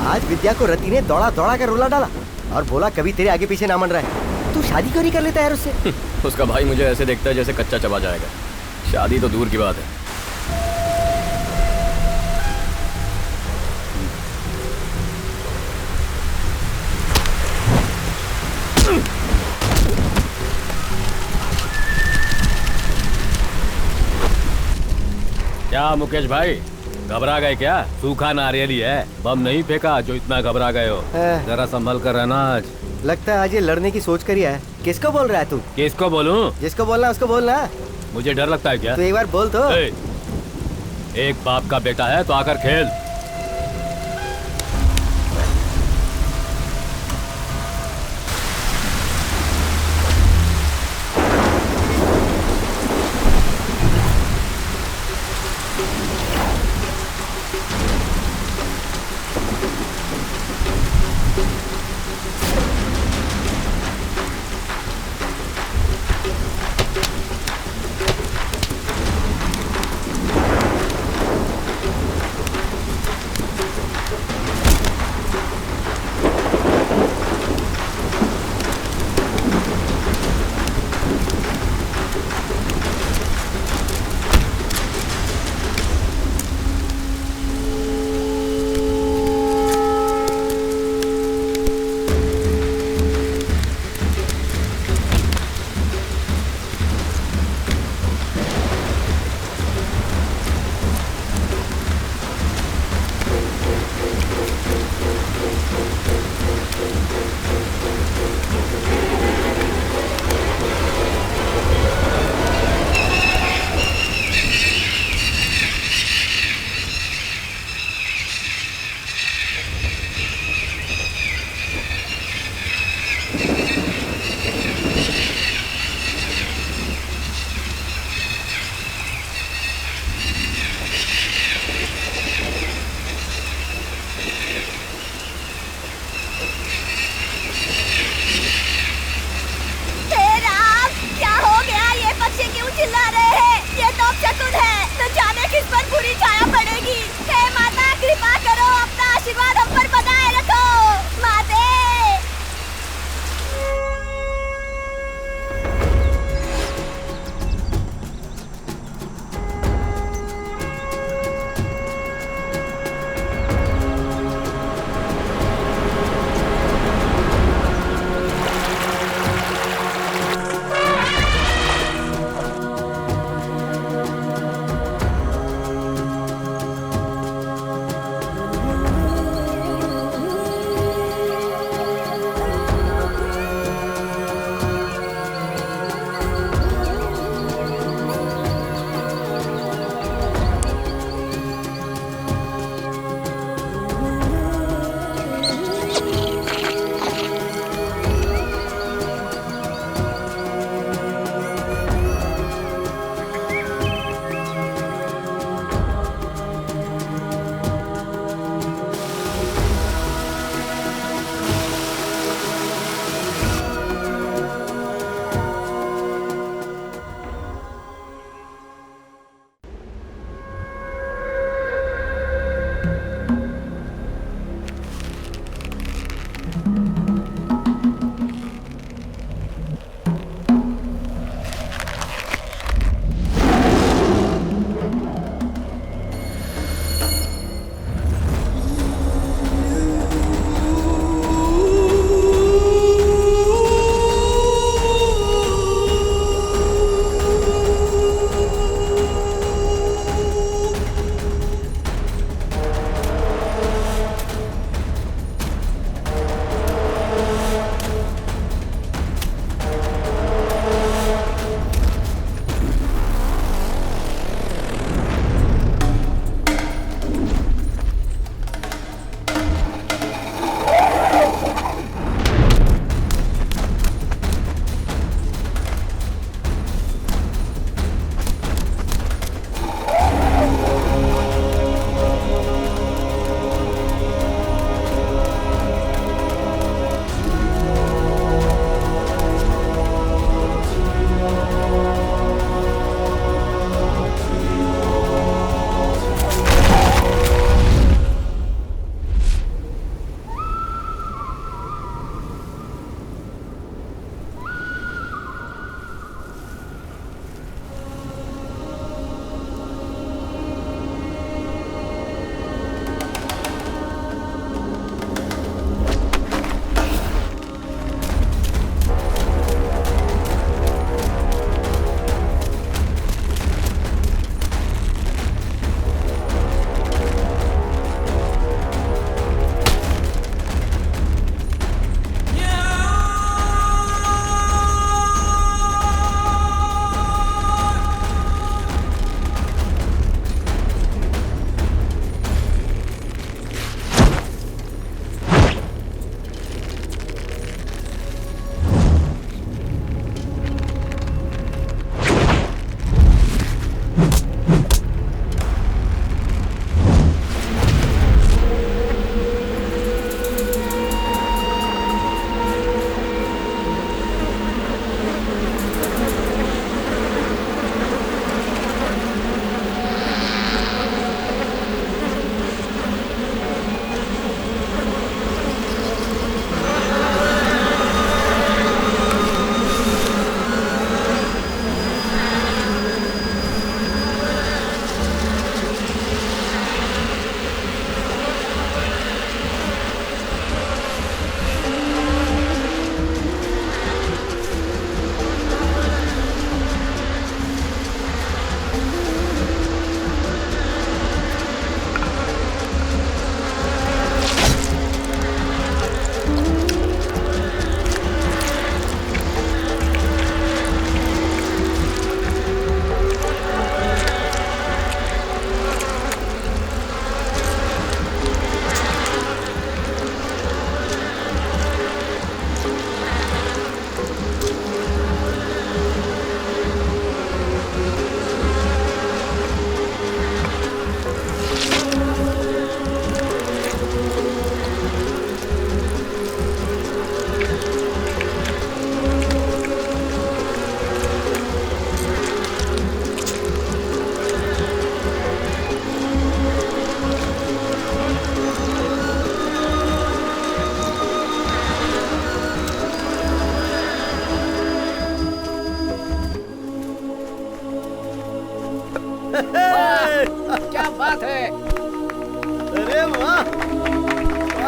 आज विद्या को रति ने दौड़ा दौड़ा कर रुला डाला और बोला कभी तेरे आगे पीछे ना मन रहा है। तू शादी क्यों नहीं कर लेता यार उससे? उसका भाई मुझे ऐसे देखता है जैसे कच्चा चबा जाएगा। शादी तो दूर की बात है। क्या मुकेश भाई, घबरा गए क्या? सूखा नारियल ही है, बम नहीं फेंका जो इतना घबरा गए हो। जरा संभल कर रहना। आज लगता है आज ये लड़ने की सोच कर ही है। किसको बोल रहा है तू? किसको बोलूं? जिसको बोलना उसको बोलना। मुझे डर लगता है क्या? तू एक बार बोल तो। एक बाप का बेटा है तो आकर खेल।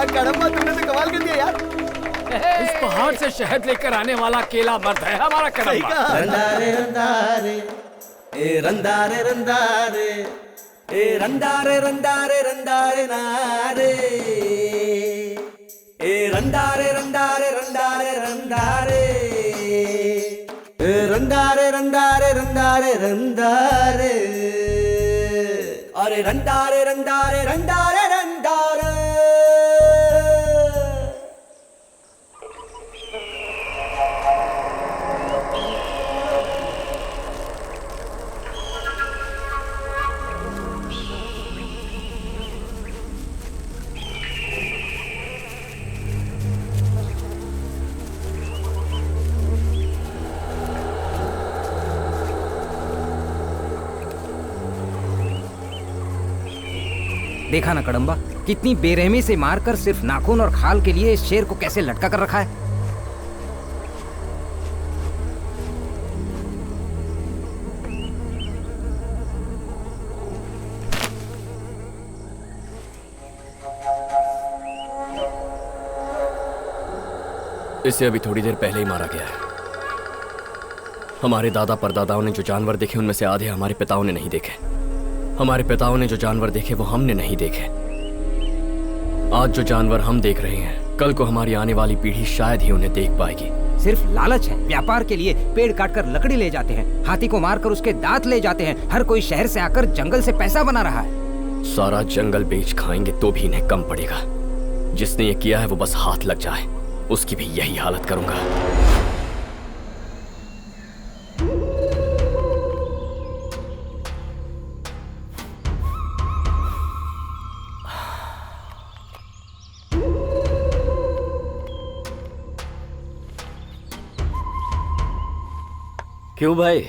कड़म्बा तुमने तो कमाल कर दिया यार। इस पहाड़ से शहद लेकर आने वाला अकेला मर्द है हमारा सही कड़म्बा। कहा। रंदारे रंदारे ए रंदारे रंदारे ए रंदारे रंदारे रंदारे नारे ए रंदारे रंदारे रंदारे रंदारे ए रंदारे रंदारे रंदारे रंदारे अरे रंदारे रंदारे रंदारे रंदारे। देखा ना कड़म्बा, कितनी बेरहमी से मारकर सिर्फ नाखून और खाल के लिए इस शेर को कैसे लटका कर रखा है। इसे अभी थोड़ी देर पहले ही मारा गया है। हमारे दादा परदादाओं ने जो जानवर देखे उनमें से आधे हमारे पिताओं ने नहीं देखे। हमारे पिताओं ने जो जानवर देखे वो हमने नहीं देखे। आज जो जानवर हम देख रहे हैं कल को हमारी आने वाली पीढ़ी शायद ही उन्हें देख पाएगी। सिर्फ लालच है। व्यापार के लिए पेड़ काटकर लकड़ी ले जाते हैं, हाथी को मारकर उसके दांत ले जाते हैं। हर कोई शहर से आकर जंगल से पैसा बना रहा है। सारा जंगल बेच खाएंगे तो भी इन्हें कम पड़ेगा। जिसने ये किया है वो बस हाथ लग जाए उसकी भी यही हालत करूंगा। क्यों भाई,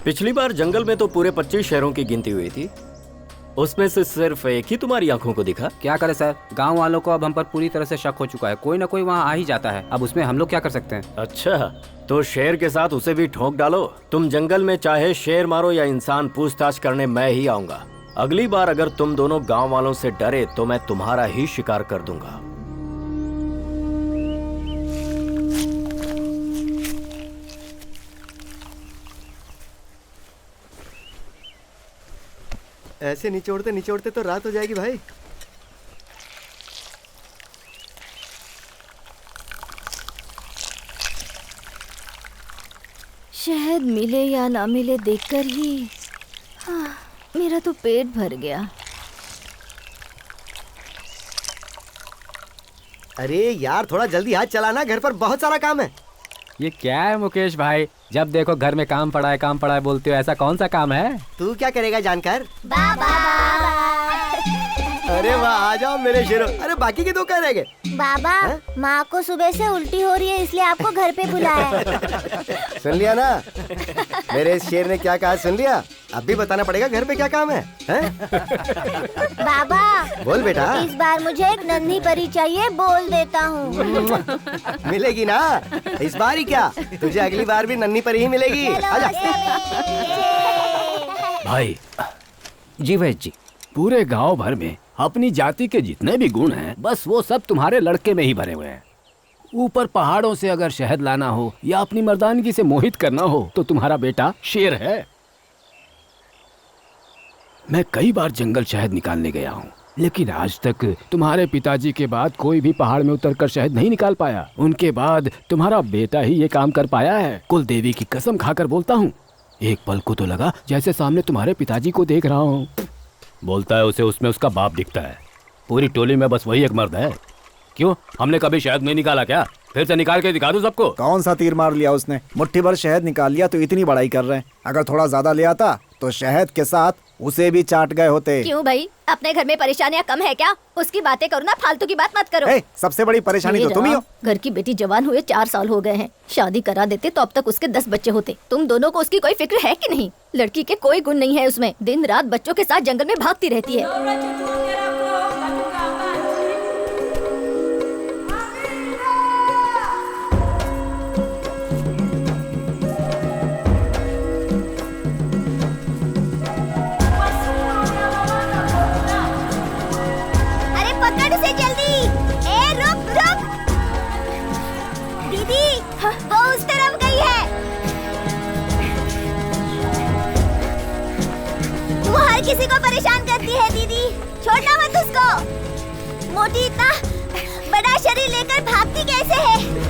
पिछली बार जंगल में तो पूरे 25 शहरों की गिनती हुई थी, उसमें से सिर्फ एक ही तुम्हारी आंखों को दिखा। क्या करे सर, गांव वालों को अब हम पर पूरी तरह से शक हो चुका है। कोई ना कोई वहाँ आ ही जाता है। अब उसमें हम लोग क्या कर सकते हैं? अच्छा, तो शेर के साथ उसे भी ठोक डालो। तुम जंगल में चाहे शेर मारो या इंसान, पूछताछ करने मैं ही आऊंगा। अगली बार अगर तुम दोनों गांव वालों से डरे तो मैं तुम्हारा ही शिकार कर दूंगा। ऐसे निचोड़ते तो रात हो जाएगी भाई। शहद मिले या ना मिले देखकर ही मेरा तो पेट भर गया। अरे यार थोड़ा जल्दी हाथ चलाना, घर पर बहुत सारा काम है। ये क्या है मुकेश भाई, जब देखो घर में काम पड़ा है बोलते हो। ऐसा कौन सा काम है? तू क्या करेगा जानकर? बाबा अरे वाह, आ जाओ मेरे शेरों। अरे बाकी के दो कह रह गए। बाबा, माँ को सुबह से उल्टी हो रही है इसलिए आपको घर पे बुलाया है। सुन लिया ना मेरे शेर ने क्या कहा? सुन लिया? अब भी बताना पड़ेगा घर पे क्या काम है, बाबा बोल बेटा। इस बार मुझे एक नन्ही परी चाहिए, बोल देता हूँ। मिलेगी ना इस बार ही, क्या तुझे अगली बार भी नन्ही परी ही मिलेगी। आजा। भाई जी वैद्य जी, पूरे गांव भर में अपनी जाति के जितने भी गुण हैं बस वो सब तुम्हारे लड़के में ही भरे हुए हैं। ऊपर पहाड़ों से अगर शहद लाना हो या अपनी मर्दानगी से मोहित करना हो तो तुम्हारा बेटा शेर है। मैं कई बार जंगल शहद निकालने गया हूँ, लेकिन आज तक तुम्हारे पिताजी के बाद कोई भी पहाड़ में उतरकर शहद नहीं निकाल पाया। उनके बाद तुम्हारा बेटा ही ये काम कर पाया है। कुल देवी की कसम खाकर बोलता हूँ, एक पल को तो लगा जैसे सामने तुम्हारे पिताजी को देख रहा हूँ। बोलता है उसे उसमें उसका बाप दिखता है। पूरी टोली में बस वही एक मर्द है। क्यों, हमने कभी शहद नहीं निकाला क्या? फिर से निकाल के दिखा दूं सबको। कौन सा तीर मार लिया उसने? मुट्ठी भर शहद निकाल लिया तो इतनी बड़ाई कर रहे हैं। अगर थोड़ा ज्यादा ले आता तो शहद के साथ उसे भी चाट गए होते। क्यों भाई, अपने घर में परेशानियाँ कम है क्या? उसकी बातें करो ना, फालतू की बात मत करो। सबसे बड़ी परेशानी तो तुम ही हो। घर की बेटी जवान हुए 4 साल हो गए हैं। शादी करा देते तो अब तक उसके 10 बच्चे होते। तुम दोनों को उसकी कोई फिक्र है कि नहीं? लड़की के कोई गुण नहीं है उसमें, दिन रात बच्चों के साथ जंगल में भागती रहती है। अरे पकड़ उसे जल्दी। है दीदी, छोड़ना मत उसको। मोटी इतना बड़ा शरीर लेकर भागती कैसे है?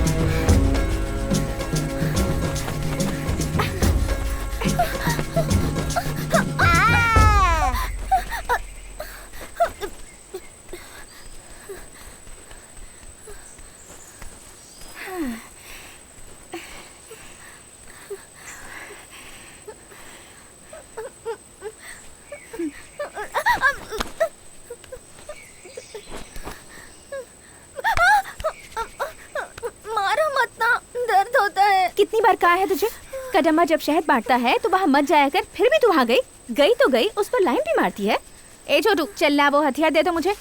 कितनी बार कहा है तुझे, कदम्बा जब शहद बांटता है तो वहाँ मत जाया कर, फिर भी तू वहाँ गई तो गई, उस पर लाइन भी मारती है। ए छोटू, चल ला वो हथियार दे दो मुझे।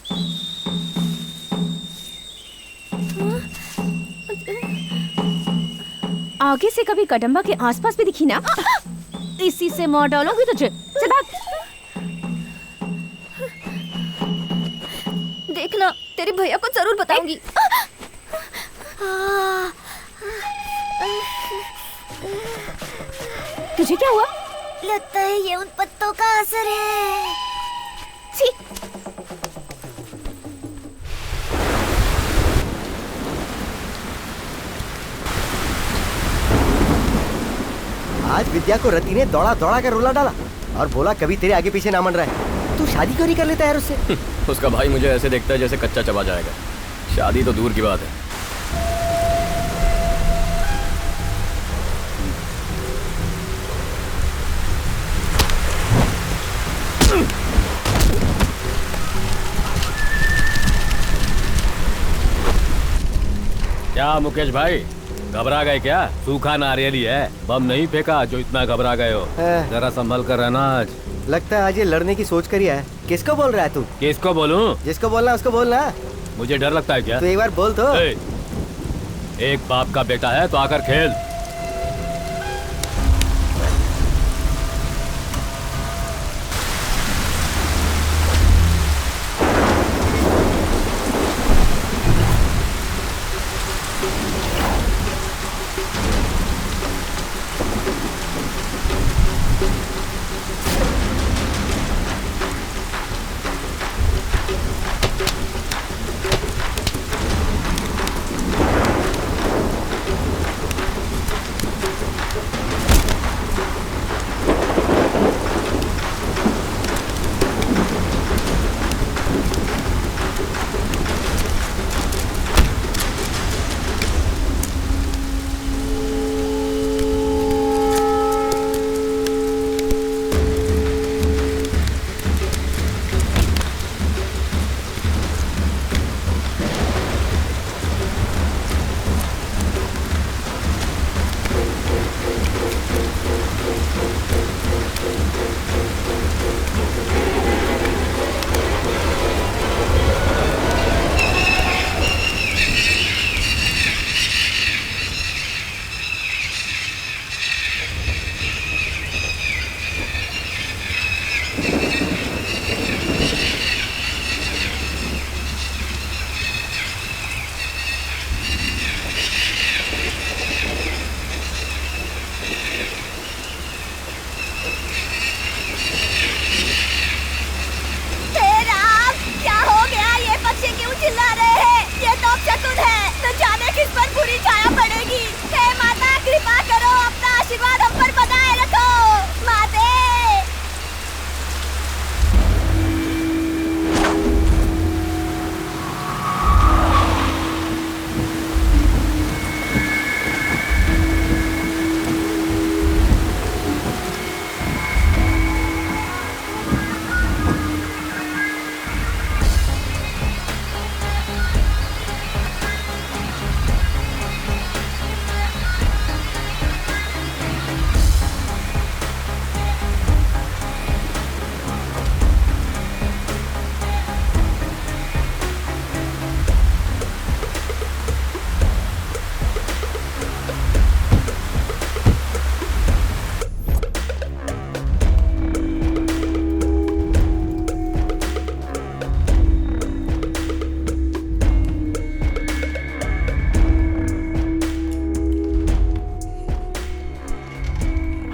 आगे से कभी कदम्बा के आसपास भी दिखी ना, इसी से मार डालूंगी तुझे। चल भाग। देखना, तेरे भैया को जरूर बताऊंगी। तुझे क्या हुआ? लगता है ये उन पत्तों का असर है। छी। आज विद्या को रति ने दौड़ा दौड़ा कर रुला डाला और बोला कभी तेरे आगे पीछे ना मन रहा है। तू शादी क्यों नहीं कर लेता यार उससे? उसका भाई मुझे ऐसे देखता है जैसे कच्चा चबा जाएगा। शादी तो दूर की बात है। क्या मुकेश भाई, घबरा गए क्या? सूखा नारियल ही है, बम नहीं फेंका जो इतना घबरा गए हो। जरा संभल कर रहना। आज लगता है आज ये लड़ने की सोच कर ही है। किसको बोल रहा है तू? किसको बोलूं? जिसको बोलना उसको बोलना। मुझे डर लगता है क्या? तू एक बार बोल तो। एक बाप का बेटा है तो आकर खेल।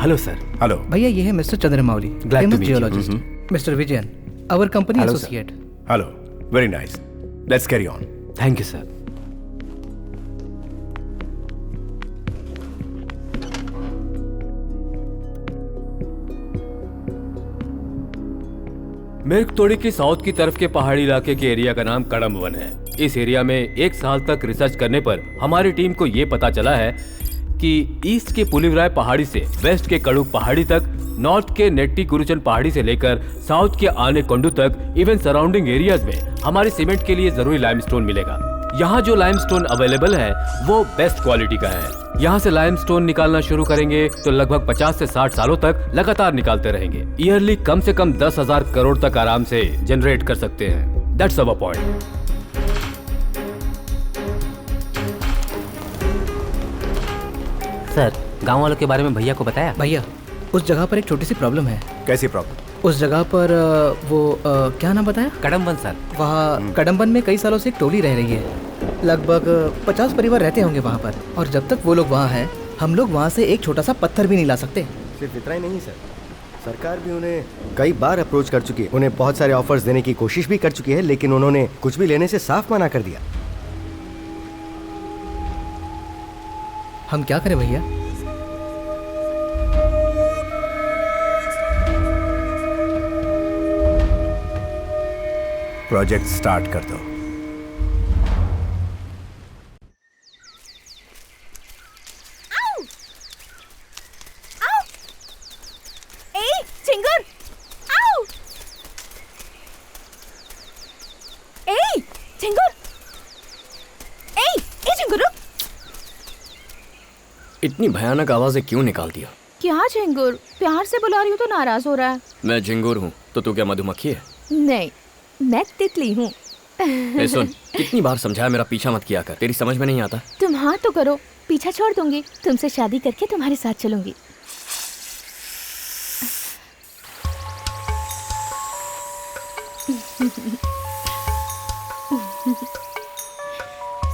Hello sir. हेलो भैया, ये है mister Chandramouli, famous geologist. Mister Vijayan, our company Hello, associate. Hello, very nice, let's carry on. Thank you, sir. Milk तोड़ी की साउथ की तरफ के पहाड़ी इलाके के एरिया का नाम कड़म्बवन है। इस एरिया में 1 साल तक रिसर्च करने पर हमारी टीम को ये पता चला है कि ईस्ट के पुलिवराय पहाड़ी से वेस्ट के कड़ुक पहाड़ी तक, नॉर्थ के नेट्टी कुरुचन पहाड़ी से लेकर साउथ के आने कोंडू तक, इवन सराउंडिंग एरियाज में हमारे सीमेंट के लिए जरूरी लाइमस्टोन मिलेगा। यहाँ जो लाइमस्टोन अवेलेबल है वो बेस्ट क्वालिटी का है। यहाँ से लाइमस्टोन निकालना शुरू करेंगे तो लगभग 50 से 60 सालों तक लगातार निकालते रहेंगे। ईयरली कम से कम 10,000 करोड़ तक आराम से जनरेट कर सकते हैं। That's our point. सर, गांव वालों के बारे में भैया को बताया? भैया, उस जगह पर एक छोटी सी प्रॉब्लम है। कैसी प्रॉब्लम? उस जगह पर क्या नाम बताया? कड़म्बन सर। वहाँ कड़म्बन में कई सालों से एक टोली रह रही है। लगभग 50 परिवार रहते होंगे वहाँ पर, और जब तक वो लोग वहाँ हैं हम लोग वहाँ से एक छोटा सा पत्थर भी नहीं ला सकते। सिर्फ इतना ही नहीं सर, सरकार भी उन्हें कई बार अप्रोच कर चुकी है, उन्हें बहुत सारे ऑफर्स देने की कोशिश भी कर चुकी है, लेकिन उन्होंने कुछ भी लेने से साफ मना कर दिया। हम क्या करें भैया? प्रोजेक्ट स्टार्ट कर दो। चिंगर! आओ! ए, चिंगर! ए, चिंगुर! इतनी भयानक आवाजें क्यों निकाल दिया? क्या चिंगुर? प्यार से बुला रही हूँ तो नाराज हो रहा है। मैं झिंगुर हूँ तो तू क्या मधुमक्खी है? नहीं, मैं तितली हूँ। ए सुन, कितनी बार समझाया मेरा पीछा मत किया कर, तेरी समझ में नहीं आता। तुम हाँ तो करो, पीछा छोड़ दूंगी, तुमसे शादी करके तुम्हारे साथ चलूंगी।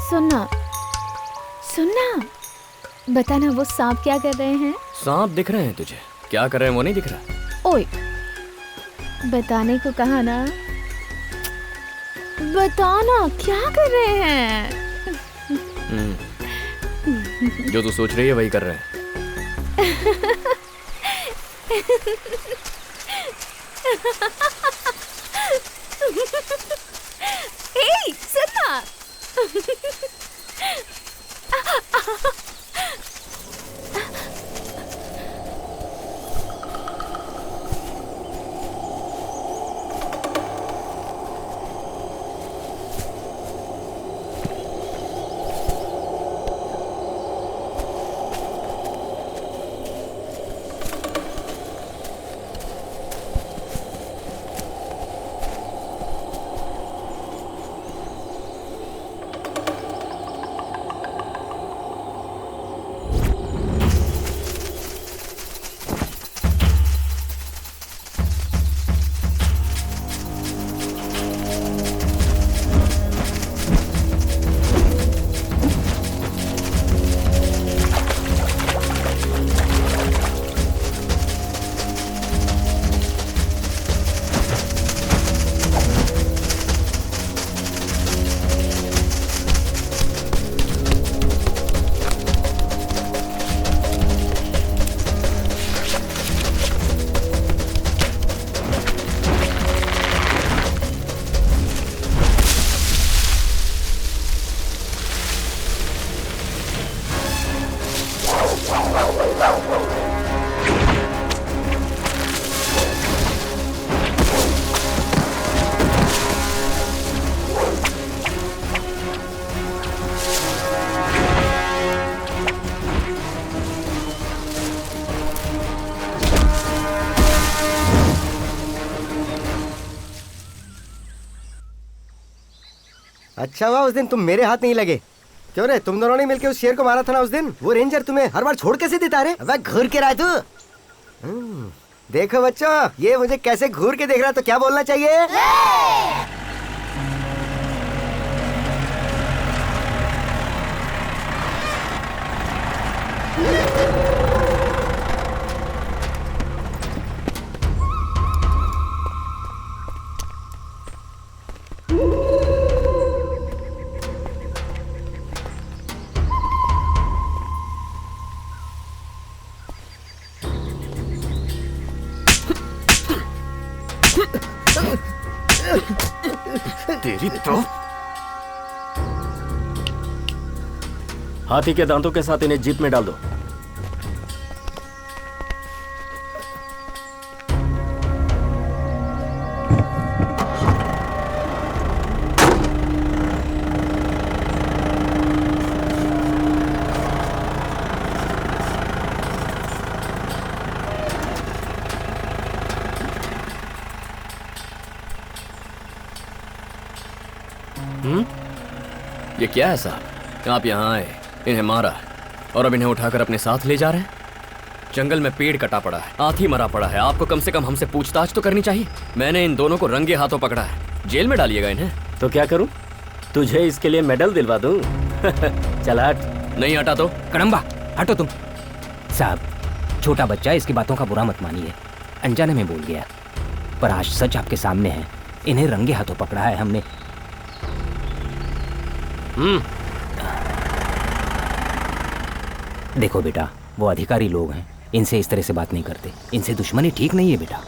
सुनना, सुनना, बताना वो सांप क्या कर रहे हैं? सांप दिख रहे हैं तुझे? क्या कर रहे हैं वो नहीं दिख रहा? ओए, बताने को कहा ना, बताना क्या कर रहे हैं? जो तू सोच रही है वही कर रहे हैं। हे, सुनना। अच्छा हुआ उस दिन तुम मेरे हाथ नहीं लगे। क्यों रे, तुम दोनों ने मिलके उस शेर को मारा था ना उस दिन? वो रेंजर तुम्हें हर बार छोड़ कैसे देता रे? अब घूर के रहा तू। देखो बच्चों, ये मुझे कैसे घूर के देख रहा, तो क्या बोलना चाहिए? तेरी तो हाथी के दांतों के साथ इन्हें जीप में डाल दो। ये क्या है साहब? आप यहाँ आए, इन्हें मारा और अब इन्हें उठाकर अपने साथ ले जा रहे हैं? जंगल में पेड़ कटा पड़ा है, हाथी मरा पड़ा है, आपको कम से कम हमसे पूछताछ तो करनी चाहिए। मैंने इन दोनों को रंगे हाथों पकड़ा है, जेल में डालिएगा इन्हें। तो क्या करूं? तुझे इसके लिए मेडल दिलवा दूं? चल हट। नहीं हटा तो कड़म्बा हटो तुम। साहब, छोटा बच्चा, इसकी बातों का बुरा मत मानिए, अनजाने में बोल गया, पर आज सच आपके सामने है। इन्हें रंगे हाथों पकड़ा है हमने। देखो बेटा, वो अधिकारी लोग हैं, इनसे इस तरह से बात नहीं करते, इनसे दुश्मनी ठीक नहीं है बेटा।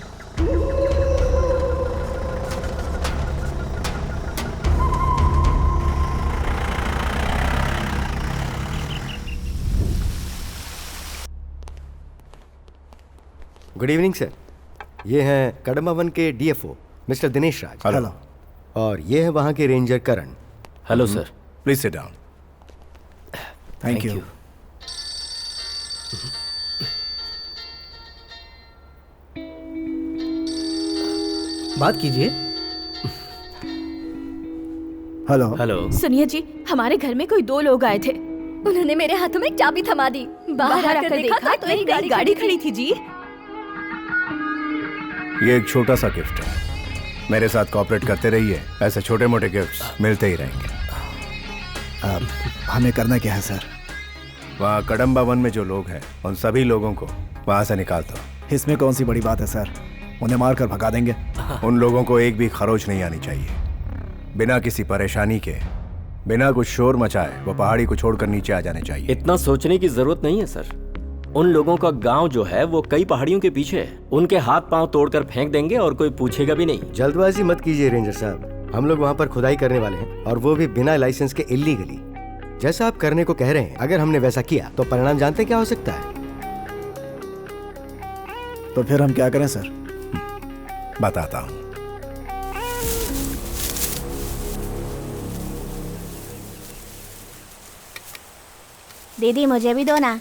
गुड इवनिंग सर, ये हैं कड़म्बा वन के डीएफओ मिस्टर दिनेश राज। हेलो। और ये है वहाँ के ranger Karan. Hello sir. Please sit down. Thank you. बात कीजिए। हेलो। हेलो। सुनिए जी, हमारे घर में कोई 2 लोग आए थे। उन्होंने मेरे हाथों में चाबी थमा दी। बाहर आकर देखा तो एक नई गाड़ी खड़ी थी जी। ये एक छोटा सा गिफ्ट है, मेरे साथ कोऑपरेट करते रहिए, ऐसे छोटे मोटे गिफ्ट्स मिलते ही रहेंगे। अब हमें करना क्या है सर? वहाँ कड़म्बा वन में जो लोग हैं उन सभी लोगों को वहाँ से निकाल दो। इसमें कौन सी बड़ी बात है सर, उन्हें मार कर भगा देंगे। उन लोगों को एक भी खरोच नहीं आनी चाहिए। बिना किसी परेशानी के, बिना कुछ शोर मचाए वो पहाड़ी को छोड़कर नीचे आ जाने चाहिए। इतना सोचने की जरूरत नहीं है सर। उन लोगों का गांव जो है वो कई पहाड़ियों के पीछे है। उनके हाथ पांव तोड़कर फेंक देंगे और कोई पूछेगा भी नहीं। जल्दबाजी मत कीजिए रेंजर साहब, हम लोग वहाँ पर खुदाई करने वाले हैं, और वो भी बिना लाइसेंस के इल्लीगली। जैसा आप करने को कह रहे हैं, अगर हमने वैसा किया तो परिणाम जानते क्या हो सकता है? तो फिर हम क्या करें सर? बताता हूँ। दीदी मुझे भी दो ना।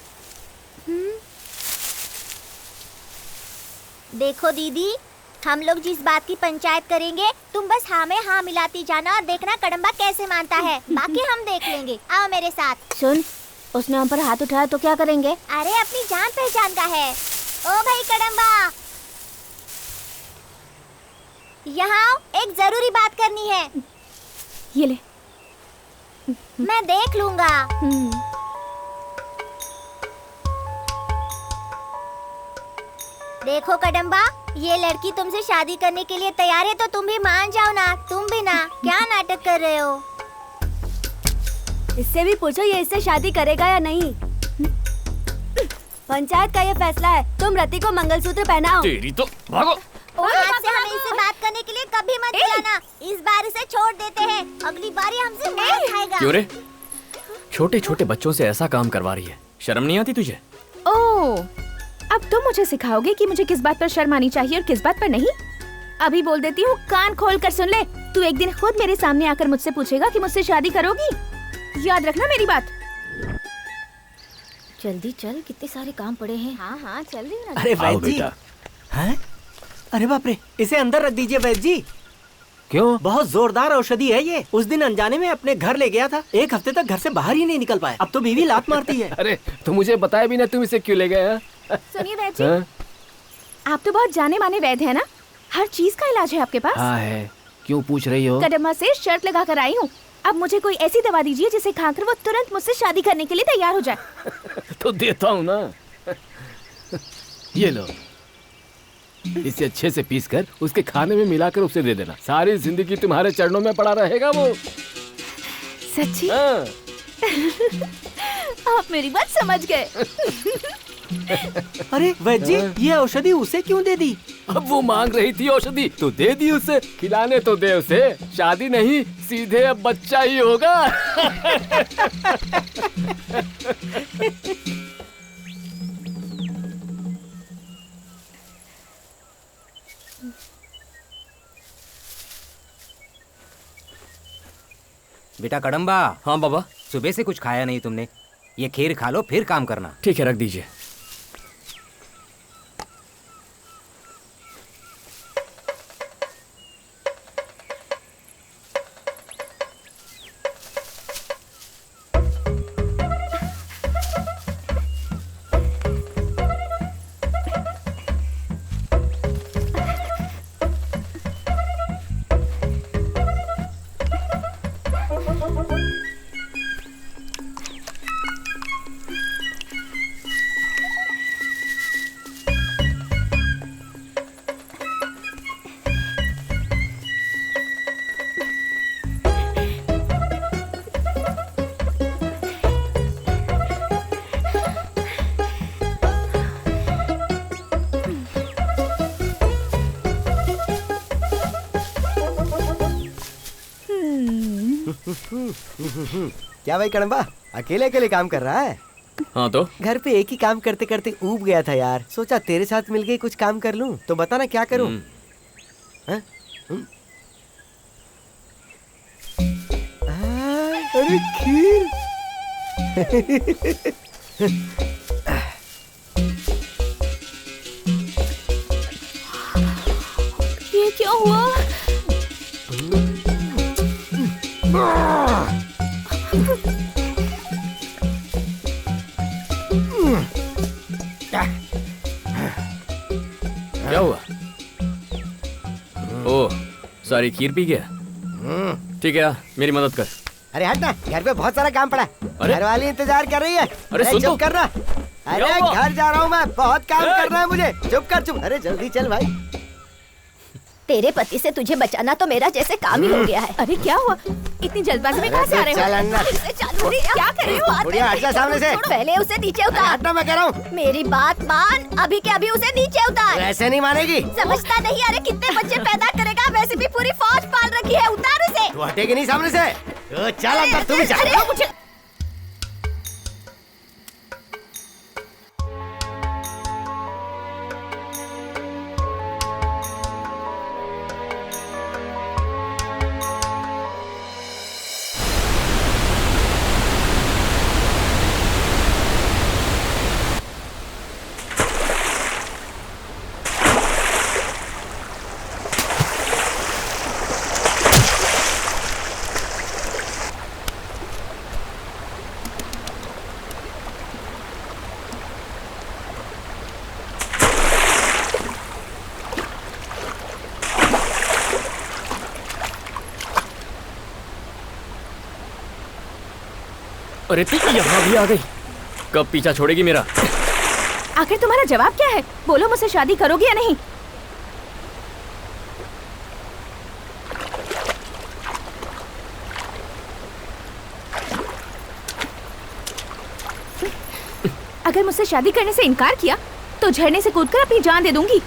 देखो दीदी, हम लोग जिस बात की पंचायत करेंगे तुम बस हाँ में हाँ मिलाती जाना और देखना कड़म्बा कैसे मानता है। बाकी हम देख लेंगे, आओ मेरे साथ। सुन, उसने हम पर हाथ उठाया तो क्या करेंगे? अरे अपनी जान पहचान का है। ओ भाई कड़म्बा, यहाँ आओ, एक जरूरी बात करनी है। ये ले। मैं देख लूंगा। देखो कड़म्बा, ये लड़की तुमसे शादी करने के लिए तैयार है, तो तुम भी मान जाओ ना। तुम भी ना, क्या नाटक कर रहे हो? इससे भी पूछो ये इससे शादी करेगा या नहीं। पंचायत का ये फैसला है, तुम रति को मंगलसूत्र पहनाओ। तेरी तो भागो। आज से हमें इससे बात करने के लिए कभी मत बुलाना। इस बार इसे छोड़ देते हैं, अगली बार ये हमसे मार खाएगा। क्यों रे? छोटे छोटे बच्चों से ऐसा काम करवा रही है, शर्म नहीं आती तुझे? ओह, अब तुम मुझे सिखाओगे कि मुझे किस बात पर शर्म आनी चाहिए और किस बात पर नहीं? अभी बोल देती हूँ, कान खोल कर सुन ले। तू एक दिन खुद मेरे सामने आकर मुझसे पूछेगा कि मुझसे शादी करोगी। याद रखना मेरी बात। जल्दी चल, कितने सारे काम पड़े हैं। हाँ हाँ चल रही हूँ। अरे वैद्य जी, हैं? अरे बाप रे, इसे अंदर रख दीजिए वैद्य जी। क्यों? बहुत जोरदार औषधि है ये। उस दिन अनजाने में अपने घर ले गया था, 1 हफ्ते तक घर से बाहर ही नहीं निकल पाया। अब तो बीवी लात मारती है। अरे तो मुझे बताया भी ना, तुम इसे क्यों ले गए? सुनिए वैद्य जी, आप तो बहुत जाने माने वैद्य है ना, हर चीज का इलाज है आपके पास। हाँ है, क्यों पूछ रही हो? कड़म्बा से शर्त लगा कर आई हूँ, अब मुझे कोई ऐसी दवा दीजिए जिसे खाकर वो तुरंत मुझसे शादी करने के लिए तैयार हो जाए। तो देता हूँ ना, ये लो। इसे अच्छे से पीसकर उसके खाने में मिलाकर उसे दे देना, सारी जिंदगी तुम्हारे चरणों में पड़ा रहेगा वो। सच्ची? आप मेरी बात समझ गए। अरे वैद्य जी, ये औषधि उसे क्यों दे दी? अब वो मांग रही थी औषधि, तो दे दी उसे। खिलाने तो दे उसे, शादी नहीं, सीधे अब बच्चा ही होगा। बेटा कड़म्बा। हाँ बाबा। सुबह से कुछ खाया नहीं तुमने, ये खीर खा लो फिर काम करना। ठीक है, रख दीजिए। क्या भाई कड़म्बा अकेले अकेले काम कर रहा है? हाँ तो घर पे एक ही काम करते करते ऊब गया था यार, सोचा तेरे साथ मिलके कुछ काम कर लूं। तो बता ना क्या करूं? अरे खीर। ये क्या हुआ? क्या हुआ? ओह, सारी खीर पी गया। ठीक है, मेरी मदद कर। अरे हट ना, घर पे बहुत सारा काम पड़ा है। अरे? घर वाली इंतजार कर रही है। अरे सुन तो। चुप करना। अरे घर जा रहा हूँ मैं, बहुत काम करना है मुझे। चुप कर चुप। अरे जल्दी चल भाई। तेरे पति से तुझे बचाना तो मेरा जैसे काम ही हो गया है। अरे क्या हुआ? इतनी जल्दबाजी में कहाँ से आ रहे हो? चल अन्ना। क्या कर रहे हो? बुढ़िया हट जा सामने से। पहले उसे नीचे उतार। हटना मैं कह रहा हूँ। मेरी बात मान, अभी के अभी उसे नीचे उतार। ऐसे नहीं मानेगी। समझता नहीं? अरे कितने बच्चे पैदा करेगा, वैसे भी पूरी फौज पाल रखी है। उतार उसे। तू हटेगी नहीं सामने से। चल अंदर, तू भी चल। मुझे अरे यहाँ भी आ गई। कब पीछा छोड़ेगी मेरा? आखिर तुम्हारा जवाब क्या है? बोलो, मुझसे शादी करोगी या नहीं? अगर मुझसे शादी करने से इनकार किया तो झरने से कूदकर अपनी जान दे दूंगी।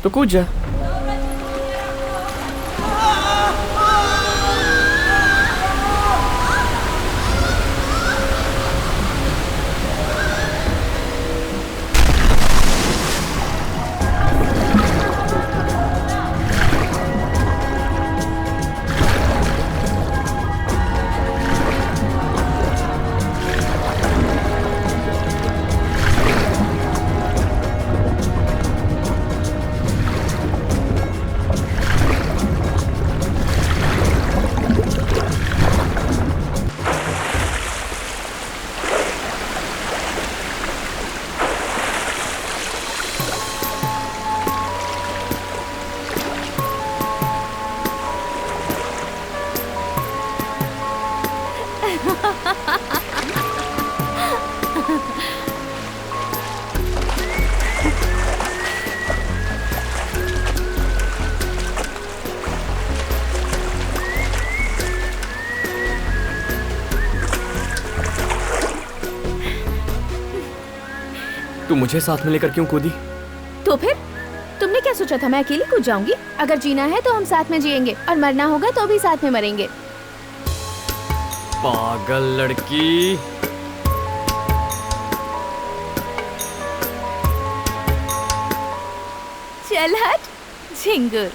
तो कूद जा। तू मुझे साथ में लेकर क्यों कूदी? तो फिर तुमने क्या सोचा था मैं अकेली कूद जाऊंगी? अगर जीना है तो हम साथ में जिएंगे और मरना होगा तो भी साथ में मरेंगे। पागल लड़की। चल हट झिंगुर।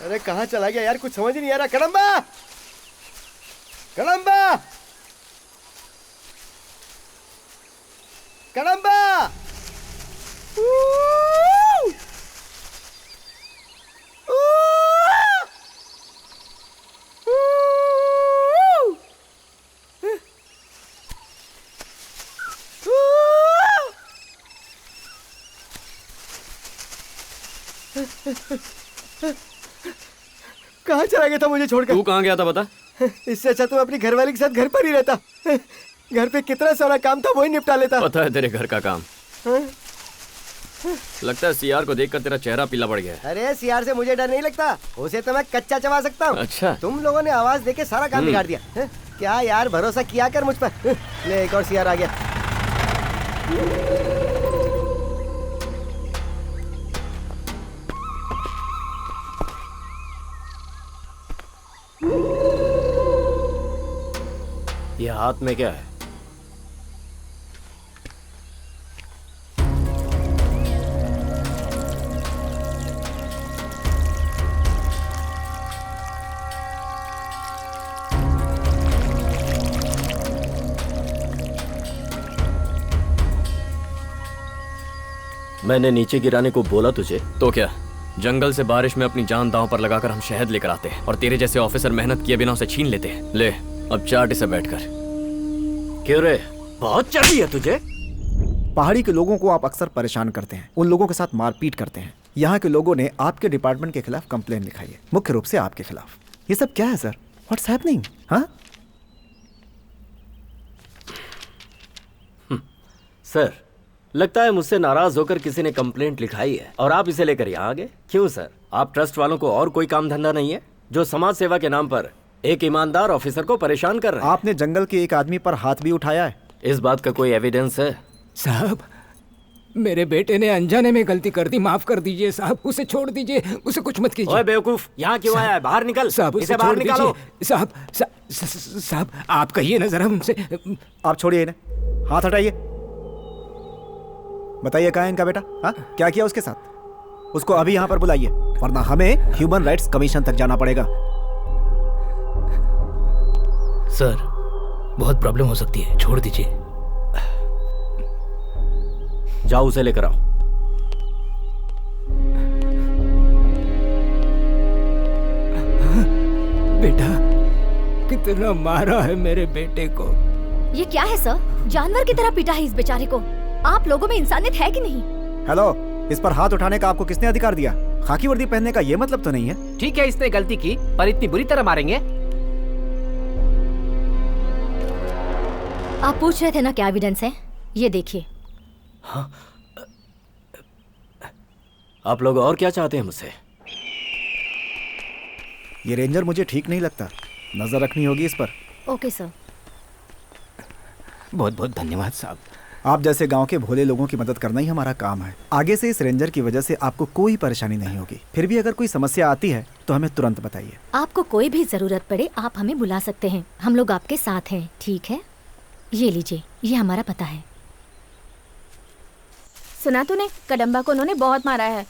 अरे कहाँ चला गया यार, कुछ समझ ही नहीं आ रहा। कड़म्बा, कड़म्बा, कड़म्बा। कहाँ चला गया था मुझे छोड़कर? तू कहाँ गया था बता? इससे अच्छा तो अपनी घरवाली के साथ घर पर ही रहता। घर पे कितना सारा काम था वही निपटा लेता। पता है तेरे घर का काम? लगता है सीआर को देखकर तेरा चेहरा पीला पड़ गया है। अरे सीआर से मुझे डर नहीं लगता, उसे तो मैं कच्चा चबा सकता हूँ। अच्छा। तुम लोगों ने आवाज देके सारा काम बिगाड़ दिया। क्या यार, भरोसा किया कर मुझ पर। ले एक और सीआर आ गया। ये हाथ में क्या है? मैंने नीचे गिराने को बोला तुझे तो क्या? जंगल से बारिश में अपनी जान दांव पर लगाकर हम शहद लेकर आते हैं और तेरे जैसे ऑफिसर मेहनत किए बिना उसे छीन लेते हैं। ले अब चाट इसे बैठकर। क्यों रे, बहुत चढ़ी है तुझे? पहाड़ी के लोगों को आप अक्सर परेशान करते हैं, उन लोगों के साथ मारपीट करते हैं। यहाँ के लोगों ने आपके डिपार्टमेंट के खिलाफ कंप्लेन लिखाई है, मुख्य रूप से आपके खिलाफ। ये सब क्या है सर? What's happening? हाँ सर, लगता है मुझसे नाराज होकर किसी ने कंप्लेंट लिखाई है और आप इसे लेकर यहाँ आ गए। क्यों सर, आप ट्रस्ट वालों को और कोई काम धंधा नहीं है जो समाज सेवा के नाम पर एक ईमानदार ऑफिसर को परेशान कर रहे हैं? आपने जंगल के एक आदमी पर हाथ भी उठाया है। इस बात का कोई एविडेंस है? साहब, मेरे बेटे ने अनजाने में गलती कर दी, माफ कर दीजिए साहब। उसे छोड़ दीजिए, उसे कुछ मत कीजिए। ओए बेवकूफ, यहाँ क्यों आया है? बाहर निकल साहब, इसे बाहर निकालो। साहब आप कहिए ना जरा उनसे। आप छोड़िए इन्हें, हाथ हटाइए। बताइए कहाँ है इनका बेटा? हाँ, क्या किया उसके साथ? उसको अभी यहाँ पर बुलाइए, वरना हमें ह्यूमन राइट्स कमीशन तक जाना पड़ेगा। सर, बहुत प्रॉब्लम हो सकती है, छोड़ दीजिए। जाओ उसे लेकर आओ। बेटा, कितना मारा है मेरे बेटे को। ये क्या है सर? जानवर की तरह पीटा है इस बेचारे को। आप लोगों में इंसानियत है कि नहीं? हेलो, इस पर हाथ उठाने का आपको किसने अधिकार दिया? खाकी वर्दी पहनने का ये मतलब तो नहीं है। ठीक है, इसने गलती की, पर इतनी बुरी तरह मारेंगे? आप पूछ रहे थे ना क्या एविडेंस है? ये देखिए। हाँ। आप लोग और क्या चाहते हैं मुझसे? ये रेंजर मुझे ठीक नहीं लगता, नजर रखनी होगी इस पर। Okay sir. बहुत बहुत धन्यवाद साहब। आप जैसे गांव के भोले लोगों की मदद करना ही हमारा काम है। आगे से इस रेंजर की वजह से आपको कोई परेशानी नहीं होगी। फिर भी अगर कोई समस्या आती है तो हमें तुरंत बताइए। आपको कोई भी जरूरत पड़े आप हमें बुला सकते हैं, हम लोग आपके साथ हैं, ठीक है? ये लीजिए, ये हमारा पता है। सुना तूने, कदम्बा को उन्होंने बहुत मारा है,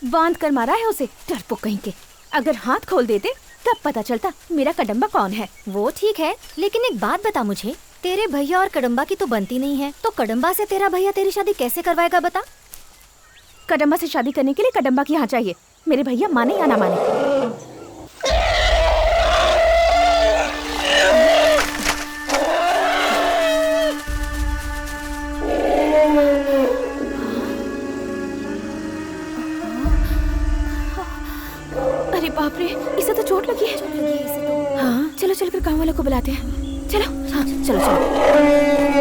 बांध कर मारा है उसे, डरपोक कहीं के। अगर हाथ खोल देते तब पता चलता मेरा कदम्बा कौन है। वो ठीक है, लेकिन एक बात बता मुझे, तेरे भैया और कदम्बा की तो बनती नहीं है, तो कदम्बा से तेरा भैया तेरी शादी कैसे करवाएगा बता? कदम्बा से शादी करने के लिए कदम्बा की यहाँ चाहिए, मेरे भैया माने या ना माने। अरे बाप रे, इसे तो चोट लगी है। इसे तो। हाँ चलो चलो फिर गाँव वालों को बुलाते हैं। चलो हाँ चलो चलो।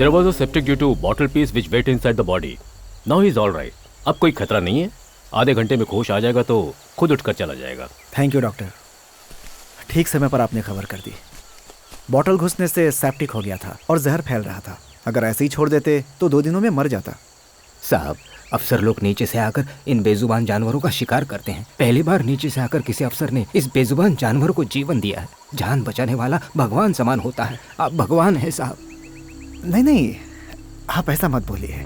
There was a septic due to bottle piece which went inside the body. Now he is all right. अब कोई खतरा नहीं है, आधे घंटे में होश आ जाएगा तो खुद उठकर चला जाएगा। थैंक यू डॉक्टर, ठीक समय पर आपने खबर कर दी। बॉटल घुसने से सेप्टिक हो गया था और जहर फैल रहा था। अगर ऐसे ही छोड़ देते तो 2 दिनों में मर जाता। साहब, अफसर लोग नीचे से आकर इन बेजुबान जानवरों का शिकार करते हैं। पहली बार नीचे से आकर किसी अफसर ने इस बेजुबान जानवर को जीवन दिया है। जान बचाने वाला भगवान समान होता है। आप भगवान हैं साहब। नहीं नहीं, आप ऐसा मत बोलिए।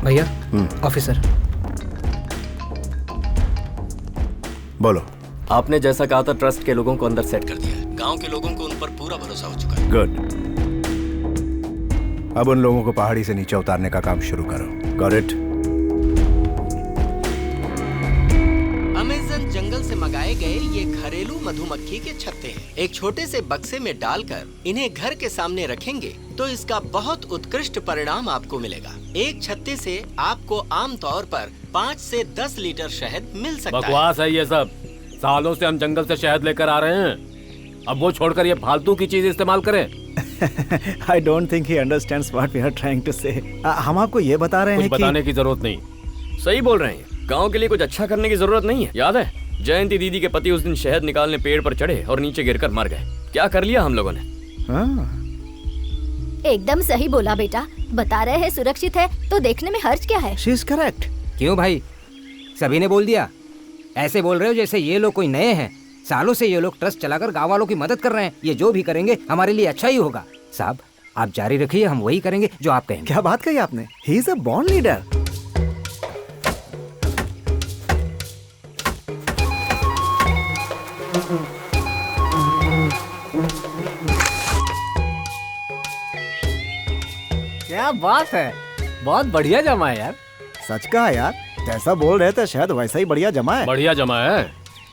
भैया, ऑफिसर। बोलो। आपने जैसा कहा था ट्रस्ट के लोगों को अंदर सेट कर दिया है। गांव के लोगों को उन पर पूरा भरोसा हो चुका है। गुड। अब उन लोगों को पहाड़ी से नीचे उतारने का काम शुरू करो। Got it? अमेज़न जंगल से मंगाए गए ये घरेलू मधुमक्खी के छत्ते हैं। एक छोटे से बक्से में डालकर इन्हें घर के सामने रखेंगे तो इसका बहुत उत्कृष्ट परिणाम आपको मिलेगा। एक छत्ते से आपको आमतौर पर 5 से 10 लीटर शहद मिल सकता है। बकवास है ये सब। सालों से हम जंगल से शहद लेकर आ रहे हैं, अब वो छोड़कर ये फालतू की चीज इस्तेमाल करें। I don't think he understands what we are trying to say. हम आपको ये बता रहे हैं कि बताने की जरूरत नहीं। सही बोल रहे हैं, गांव के लिए कुछ अच्छा करने की जरूरत नहीं है। याद है जयंती दीदी के पति उस दिन शहद निकालने पेड़ पर चढ़े और नीचे गिरकर मर गए। क्या कर लिया हम लोगों ने। एकदम सही बोला बेटा। बता रहे हैं सुरक्षित है तो देखने में हर्ज क्या है। She is correct. क्यों भाई, सभी ने बोल दिया? ऐसे बोल रहे हो जैसे ये लोग कोई नए हैं। सालों से ये लोग ट्रस्ट चलाकर गांव वालों की मदद कर रहे हैं। ये जो भी करेंगे हमारे लिए अच्छा ही होगा। साहब, आप जारी रखिए, हम वही करेंगे जो आप कहेंगे। क्या बात कही आपने? He is a born leader. क्या बात है, बहुत बढ़िया जमा है यार। सच कहा यार, जैसा बोल रहे थे शायद वैसा ही बढ़िया जमा है। बढ़िया जमा है।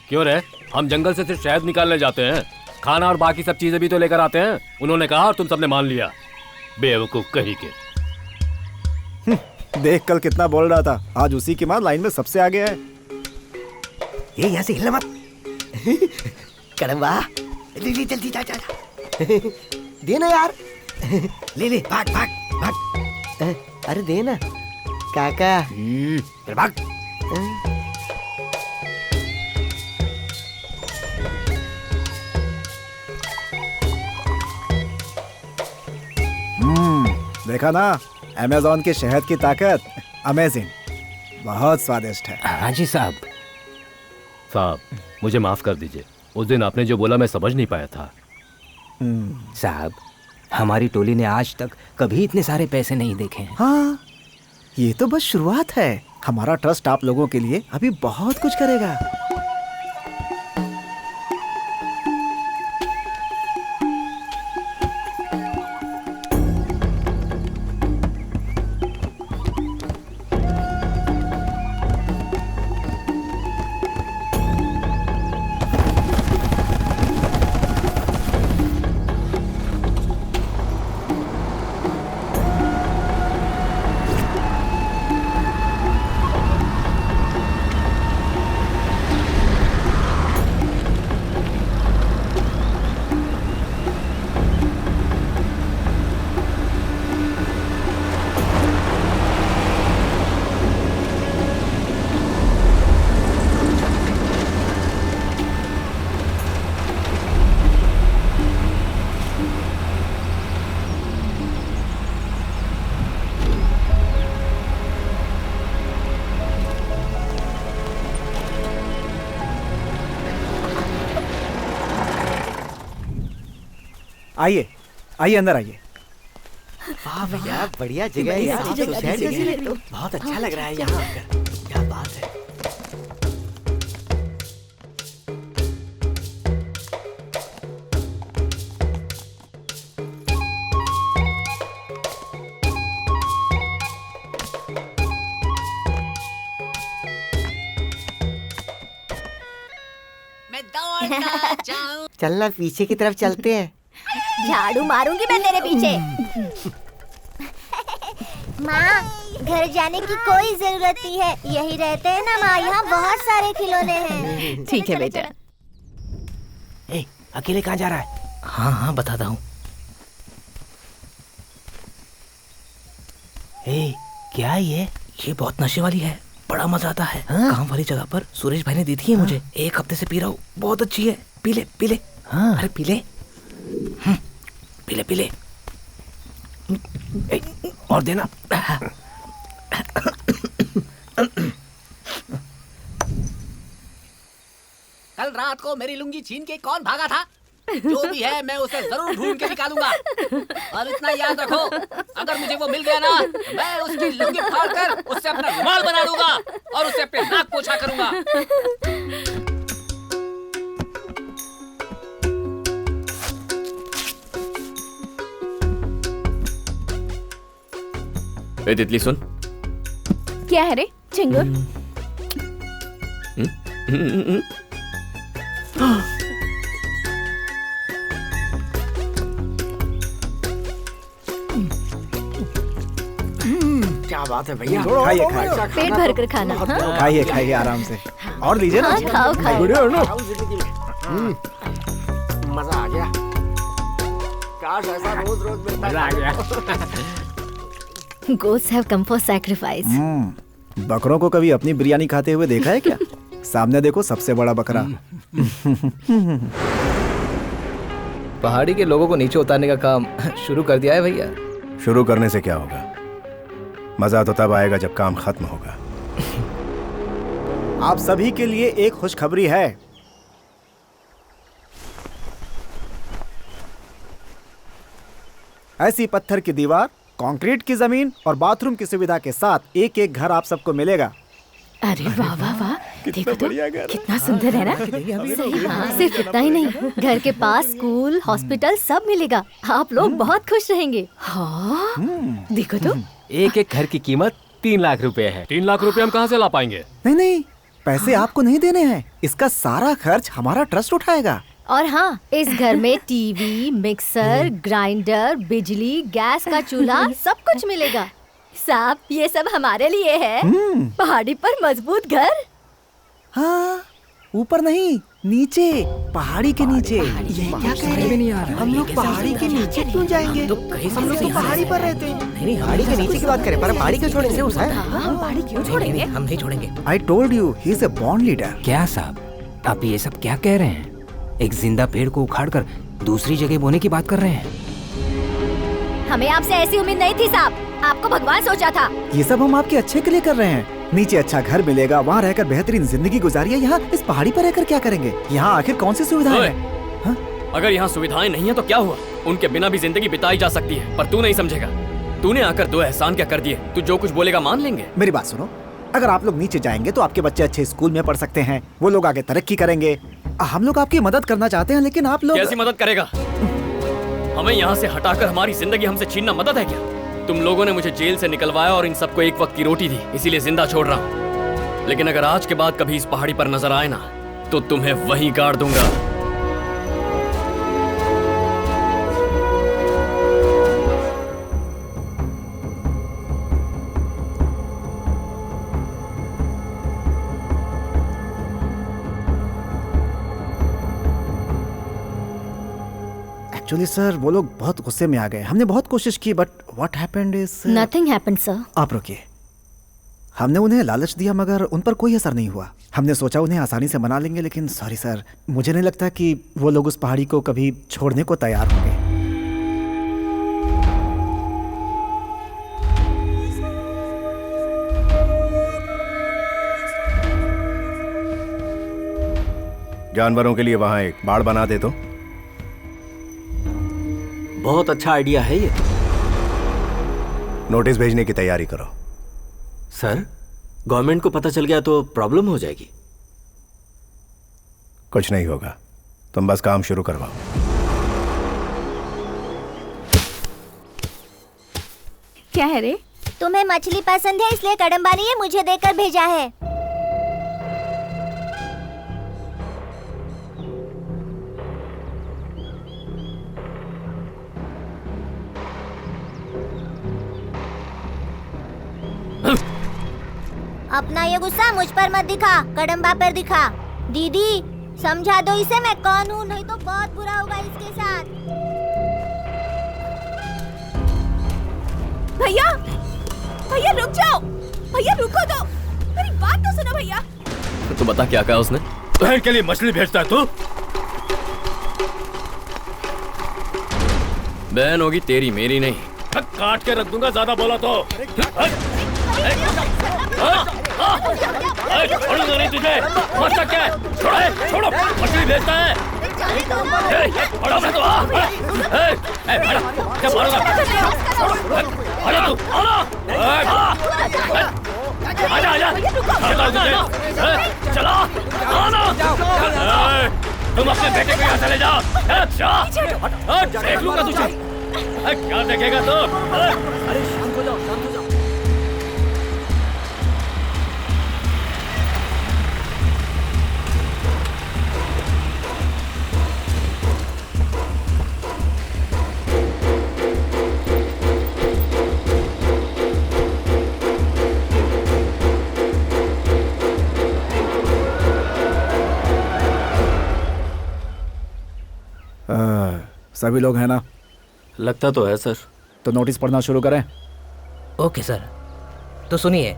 क्यों रे, हम जंगल से सिर्फ शहद निकालने जाते हैं, खाना और बाकी सब चीजें भी तो लेकर आते हैं। उन्होंने कहा और तुम सबने मान लिया। बेवकूफ कहीं के। देख कल कितना बोल रहा था, आज उसी की मां लाइन में सबसे आगे है। ये यहाँ से हिलना मत। कड़म्बा ले ले जल्दी जा जा जा। देना यार। ले ले भाग भाग भाग। अरे देना काका। भाग। देखा ना अमेज़न के शहद की ताकत। अमेजिंग, बहुत स्वादिष्ट है। हाँ जी साहब। साहब मुझे माफ कर दीजिए, उस दिन आपने जो बोला मैं समझ नहीं पाया था। साहब हमारी टोली ने आज तक कभी इतने सारे पैसे नहीं देखे हैं। हाँ, ये तो बस शुरुआत है। हमारा ट्रस्ट आप लोगों के लिए अभी बहुत कुछ करेगा। आइए आइए अंदर आइए। वाह भैया बढ़िया जगह है यार। बहुत अच्छा लग रहा है यहाँ आकर। क्या बात है। चलना पीछे की तरफ चलते हैं। झाड़ू मारूंगी मैं तेरे पीछे। माँ घर जाने की कोई जरूरत नहीं है, यही रहते हैं ना माँ। यहाँ बहुत सारे खिलौने हैं। ठीक है बेटा। अकेले कहाँ जा रहा है? हाँ हाँ बताता हूँ। क्या ये बहुत नशे वाली है, बड़ा मजा आता है। काम वाली जगह पर सुरेश भाई ने दी थी ये मुझे। 1 हफ्ते से पी रहा हूँ, बहुत अच्छी है। पी ले पी ले। हाँ अरे पी ले। पी ले पी ले। और देना। कल रात को मेरी लुंगी छीन के कौन भागा था? जो भी है मैं उसे जरूर ढूंढ के निकालूंगा। और इतना याद रखो, अगर मुझे वो मिल गया ना, मैं उसकी लुंगी फाड़ कर उससे अपना रुमाल बना लूंगा और उससे अपने नाक पोछा करूंगा। ए तितली सुन। क्या है रे चिंगुर? क्या बात है भैया। खाइए खाइए। पेट भर कर खाना। खाइए खाइए आराम से। और लीजिए ना। हाँ, खाओ खाओ। मजा आ गया। काश ऐसा रोज रोज मिलता। मजा आ गया। Goats have come for sacrifice. बकरों को कभी अपनी बिरयानी खाते हुए देखा है क्या? सामने देखो सबसे बड़ा बकरा। पहाड़ी के लोगों को नीचे उतारने का काम शुरू कर दिया है भैया। शुरू करने से क्या होगा? मजा तो तब आएगा जब काम खत्म होगा। आप सभी के लिए एक खुशखबरी है। ऐसी पत्थर की दीवार, कंक्रीट की जमीन और बाथरूम की सुविधा के साथ एक एक घर आप सबको मिलेगा। अरे वाह वाह वाह, देखो तो कितना सुंदर है ना। हाँ, सिर्फ इतना ही नहीं, घर के पास स्कूल, हॉस्पिटल सब मिलेगा। आप लोग बहुत खुश रहेंगे। हाँ देखो तो। एक एक घर की कीमत 3 लाख रुपए है। 3 लाख रुपए हम कहाँ से ला पाएंगे? नहीं नहीं, पैसे आपको नहीं देने हैं। इसका सारा खर्च हमारा ट्रस्ट उठाएगा। और हाँ, इस घर में टीवी, मिक्सर, ग्राइंडर, बिजली, गैस का चूल्हा सब कुछ मिलेगा। साहब, ये सब हमारे लिए है। पहाड़ी पर मजबूत घर। हाँ, ऊपर नहीं, नीचे, पहाड़ी के नीचे। ये क्या कह रहे हैं? हम लोग पहाड़ी के नीचे क्यों जाएंगे? हम लोग तो पहाड़ी पर रहते हैं। नहीं, पहाड़ी के नीचे की बात करें, पर पहाड़ी क्यों छोड़ेंगे? हम पहाड़ी क्यों छोड़ेंगे? हम नहीं छोड़ेंगे। I told you, he is a born leader. क्या साहब, आप ये सब क्या कह रहे हैं? एक जिंदा पेड़ को उखाड़कर दूसरी जगह बोने की बात कर रहे हैं। हमें आपसे ऐसी उम्मीद नहीं थी साहब। आपको भगवान सोचा था। ये सब हम आपके अच्छे के लिए कर रहे हैं। नीचे अच्छा घर मिलेगा, वहाँ रहकर बेहतरीन जिंदगी गुजारिए। यहाँ इस पहाड़ी पर रहकर क्या करेंगे? यहाँ आखिर कौन सी सुविधाएं हैं? अगर यहाँ सुविधाएं नहीं है तो क्या हुआ? उनके बिना भी जिंदगी बिताई जा सकती है, पर तू नहीं समझेगा। तूने आकर 2 एहसान क्या कर दिए? तू जो कुछ बोलेगा मान लेंगे। मेरी बात सुनो, अगर आप लोग नीचे जाएंगे तो आपके बच्चे अच्छे स्कूल में पढ़ सकते हैं, वो लोग आगे तरक्की करेंगे। हम लोग आपकी मदद करना चाहते हैं, लेकिन आप लोग कैसी मदद करेगा? हमें यहाँ से हटाकर हमारी जिंदगी हमसे छीनना मदद है क्या? तुम लोगों ने मुझे जेल से निकलवाया और इन सबको एक वक्त की रोटी दी, इसीलिए जिंदा छोड़ रहा हूँ। लेकिन अगर आज के बाद कभी इस पहाड़ी पर नजर आए ना, तो तुम्हें वहीं गाड़ दूंगा। एक्चुअली सर, वो लोग बहुत गुस्से में आ गए। हमने बहुत कोशिश की, but what happened is nothing happened sir. आप रुकिए। हमने उन्हें लालच दिया मगर उन पर कोई असर नहीं हुआ। हमने सोचा उन्हें आसानी से मना लेंगे, लेकिन सॉरी सर, मुझे नहीं लगता कि वो लोग उस पहाड़ी को कभी छोड़ने को तैयार होंगे। जानवरों के लिए वहां एक बाड़ बना दे तो। बहुत अच्छा आइडिया है ये। नोटिस भेजने की तैयारी करो। सर, गवर्नमेंट को पता चल गया तो प्रॉब्लम हो जाएगी। कुछ नहीं होगा, तुम बस काम शुरू करवाओ। क्या है रे? तुम्हें मछली पसंद है, इसलिए कड़म्बा ने ये मुझे देकर भेजा है। अपना ये गुस्सा मुझ पर मत दिखा, कड़म्बा पर दिखा। दीदी, समझा दो इसे मैं कौन हूँ, नहीं तो बहुत बुरा होगा इसके साथ। भैया, भैया रुक जाओ, भैया रुको तो, मेरी बात तो सुनो भैया। तो बता क्या कहा उसने? बहन के लिए मछली भेजता है तू? बहन होगी तेरी, मेरी नहीं। काट के रख दूंगा ज्यादा बोला तो। छोड़ूंगा नहीं तुझे। मरता क्या है? छोड़ो, मछली भेजता है। बड़ा सा तो क्या मारूंगा? तू आजा, चला आना। तुम अपने बेटे को यहाँ चले जाओ। देख लूंगा तुझे। क्या देखेगा तू? अरे शांत हो जाओ, शांत हो जाओ। सभी लोग हैं ना? लगता तो है सर। तो नोटिस पढ़ना शुरू करें। Okay sir. तो सुनिए,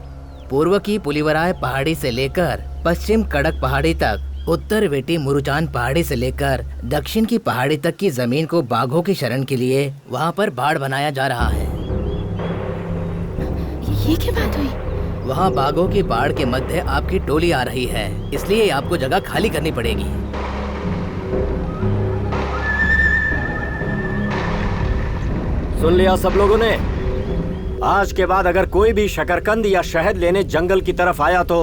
पूर्व की पुलिवराय पहाड़ी से लेकर पश्चिम कड़क पहाड़ी तक, उत्तर वेटी मुरुचान पहाड़ी से लेकर दक्षिण की पहाड़ी तक की जमीन को बाघों की शरण के लिए वहाँ पर बाड़ बनाया जा रहा है। ये क्या बात हुई? वहाँ बाघों की बाढ़ के मध्य आपकी टोली आ रही है, इसलिए आपको जगह खाली करनी पड़ेगी। सुन लिया सब लोगों ने? आज के बाद अगर कोई भी शकरकंद या शहद लेने जंगल की तरफ आया तो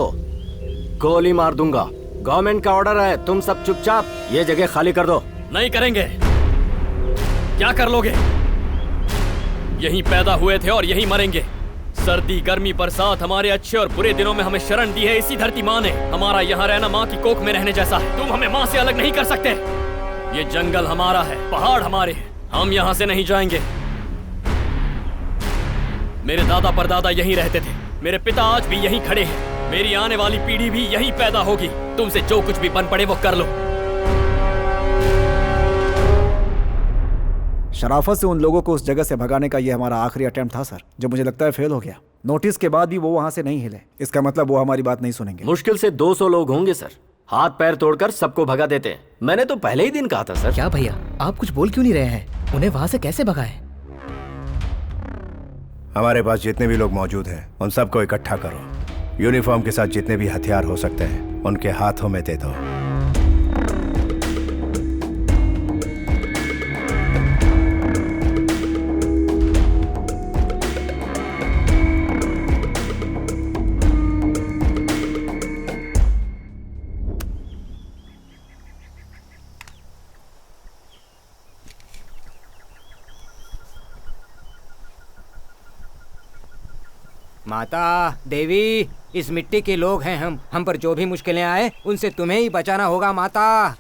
गोली मार दूंगा। गवर्नमेंट का ऑर्डर है, तुम सब चुपचाप ये जगह खाली कर दो। नहीं करेंगे। क्या कर लोगे? यहीं पैदा हुए थे और यहीं मरेंगे। सर्दी, गर्मी, बरसात, हमारे अच्छे और बुरे दिनों में हमें शरण दी है इसी धरती माँ ने। हमारा यहाँ रहना माँ की कोख में रहने जैसा है। तुम हमें माँ से अलग नहीं कर सकते। ये जंगल हमारा है, पहाड़ हमारे हैं, हम यहाँ से नहीं जाएंगे। मेरे दादा परदादा यहीं रहते थे, मेरे पिता आज भी यहीं खड़े हैं, मेरी आने वाली पीढ़ी भी यहीं पैदा होगी। तुमसे जो कुछ भी बन पड़े वो कर लो। शराफत से उन लोगों को उस जगह से भगाने का ये हमारा आखिरी अटेम्प्ट था सर, जो मुझे लगता है फेल हो गया। नोटिस के बाद भी वो वहां से नहीं हिले, इसका मतलब वो हमारी बात नहीं सुनेंगे। मुश्किल से 200 लोग होंगे सर, हाथ पैर तोड़कर सबको भगा देते हैं। मैंने तो पहले ही दिन कहा था सर। क्या भैया, आप कुछ बोल क्यों नहीं रहे हैं? उन्हें वहां से कैसे भगाएं? हमारे पास जितने भी लोग मौजूद हैं उन सबको इकट्ठा करो, यूनिफॉर्म के साथ जितने भी हथियार हो सकते हैं उनके हाथों में दे दो। माता देवी, इस मिट्टी के लोग हैं हम पर जो भी मुश्किलें आए उनसे तुम्हें ही बचाना होगा माता।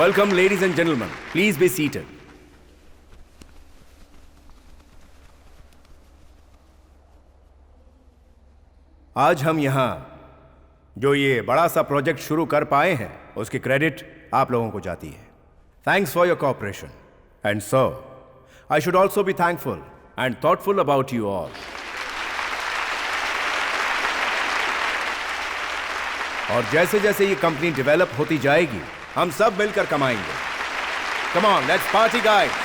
Welcome ladies and gentleman, please be seated. आज हम यहां जो ये बड़ा सा प्रोजेक्ट शुरू कर पाए हैं उसकी क्रेडिट आप लोगों को जाती है। Thanks for your cooperation and so I should also be thankful and thoughtful about you all. और जैसे जैसे ये कंपनी डेवलप होती जाएगी हम सब मिलकर कमाएंगे। Come on, let's party guys.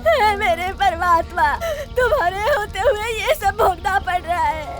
हे मेरे परमात्मा, तुम्हारे होते हुए ये सब भोगना पड़ रहा है।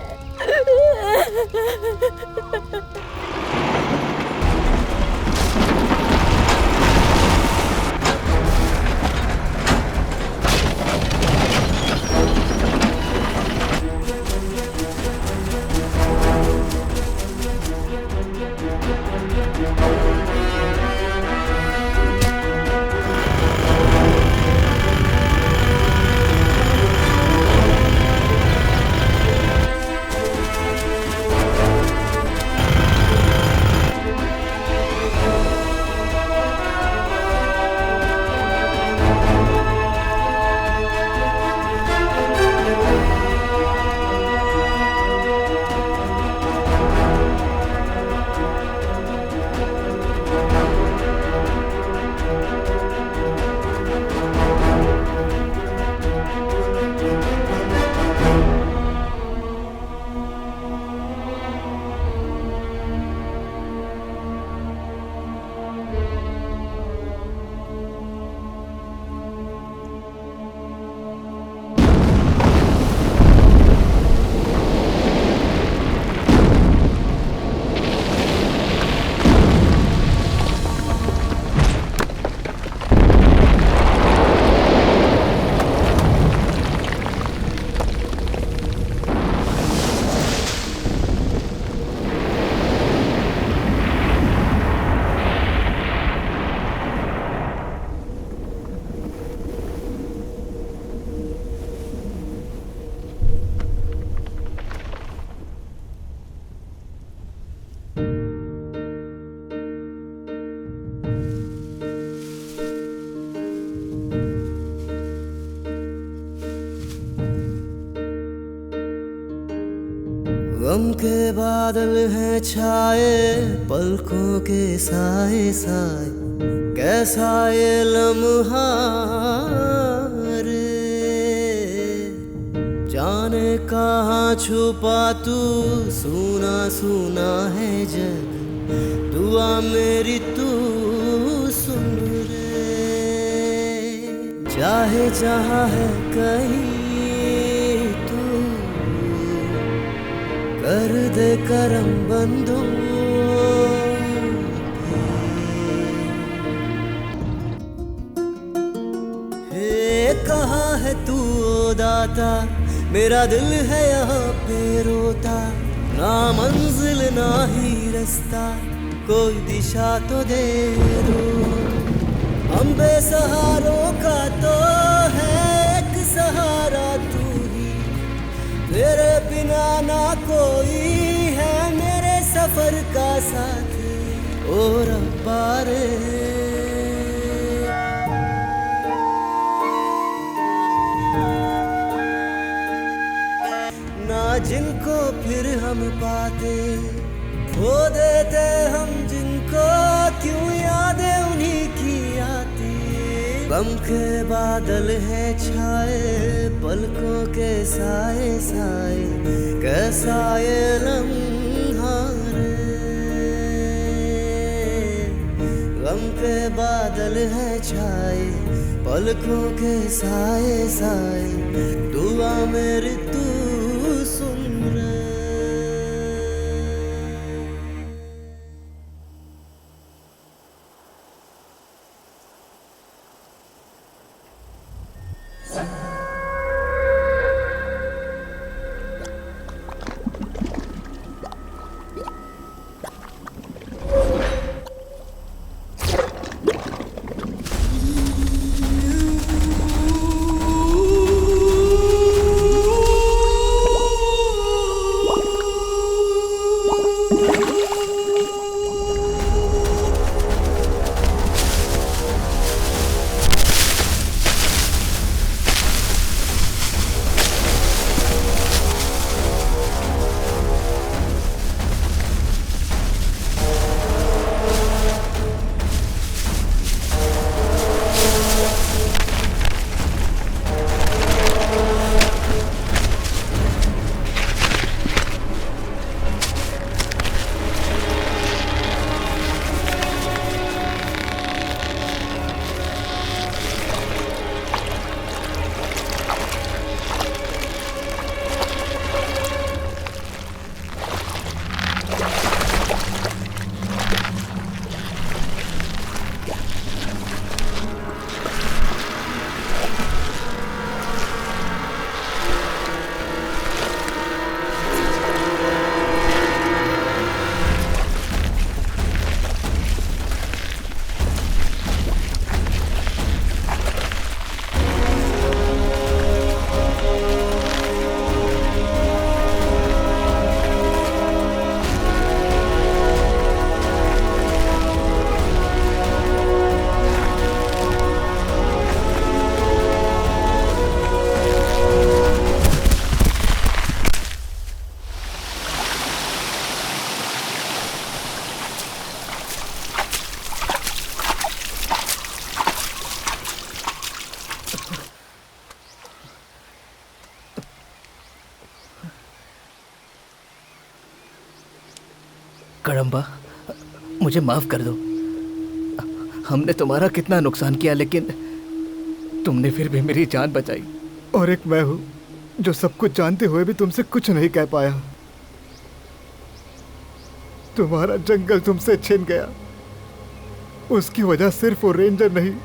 गम के बादल हैं छाए पलकों के साए साए, कैसा ये लम्हा रे, जाने कहाँ छुपा तू, सुना सुना है जग, दुआ मेरी तू सुन रे, चाहे जहाँ है कहीं कर दे करम बंदो। हे कहाँ है तू ओ दाता, मेरा दिल है यहाँ पे रोता, ना मंजिल ना ही रास्ता, कोई दिशा तो दे दो। हम बेसहारों का तो है एक सहारा तू, तेरे बिना ना कोई है मेरे सफर का साथ, ओ रब्बा रे। ना जिनको फिर हम पाते, खो देते हम जिनको, क्यों यादें उन्हीं की आती। गम के बादल हैं छाए पलकों के साए साए, कैसा ये लम्हा रे, गम के बादल हैं छाए पलकों के साए साए, दुआ मेरी तू सुन रे। कड़म्बा, मुझे माफ कर दो। हमने तुम्हारा कितना नुकसान किया, लेकिन तुमने फिर भी मेरी जान बचाई। और एक मैं हूँ जो सब कुछ जानते हुए भी तुमसे कुछ नहीं कह पाया। तुम्हारा जंगल तुमसे छिन गया, उसकी वजह सिर्फ वो रेंजर नहीं,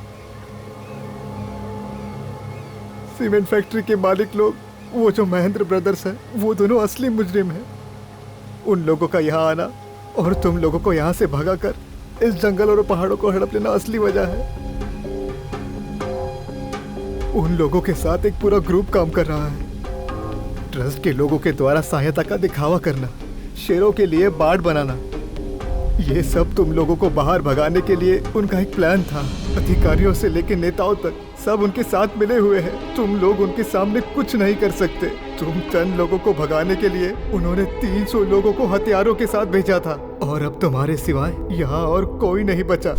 सीमेंट फैक्ट्री के मालिक लोग, वो जो महेंद्र ब्रदर्स हैं, वो दोनों असली मुजरिम हैं। उन लोगों का यहाँ आना और तुम लोगों को यहाँ से भगाकर इस जंगल और पहाड़ों को हड़प लेना असली वजह है। उन लोगों के साथ एक पूरा ग्रुप काम कर रहा है। ट्रस्ट के लोगों के द्वारा सहायता का दिखावा करना, शेरों के लिए बाड़ बनाना, ये सब तुम लोगों को बाहर भगाने के लिए उनका एक प्लान था। अधिकारियों से लेकर नेताओं तक सब उनके साथ मिले हुए हैं। तुम लोग उनके सामने कुछ नहीं कर सकते। तुम चंद लोगों को भगाने के लिए उन्होंने 300 लोगों को हथियारों के साथ भेजा था, और अब तुम्हारे सिवाय यहाँ और कोई नहीं बचा।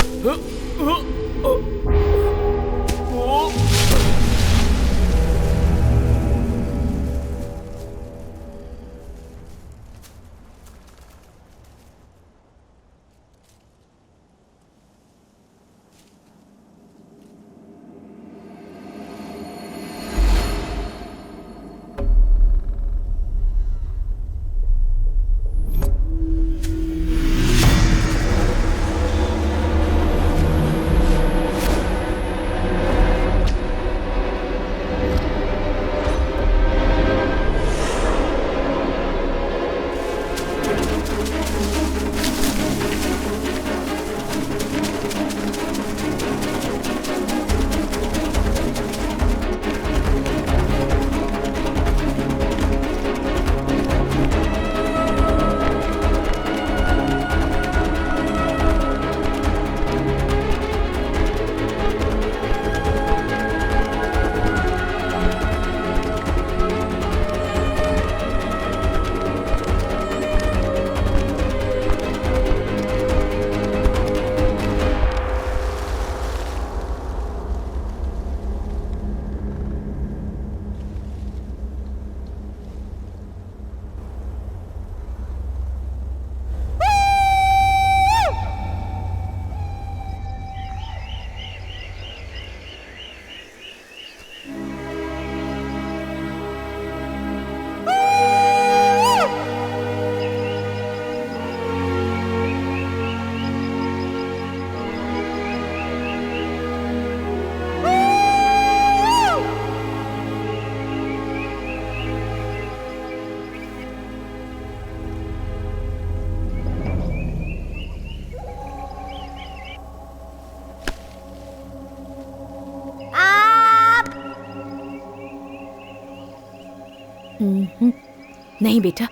नहीं बेटा,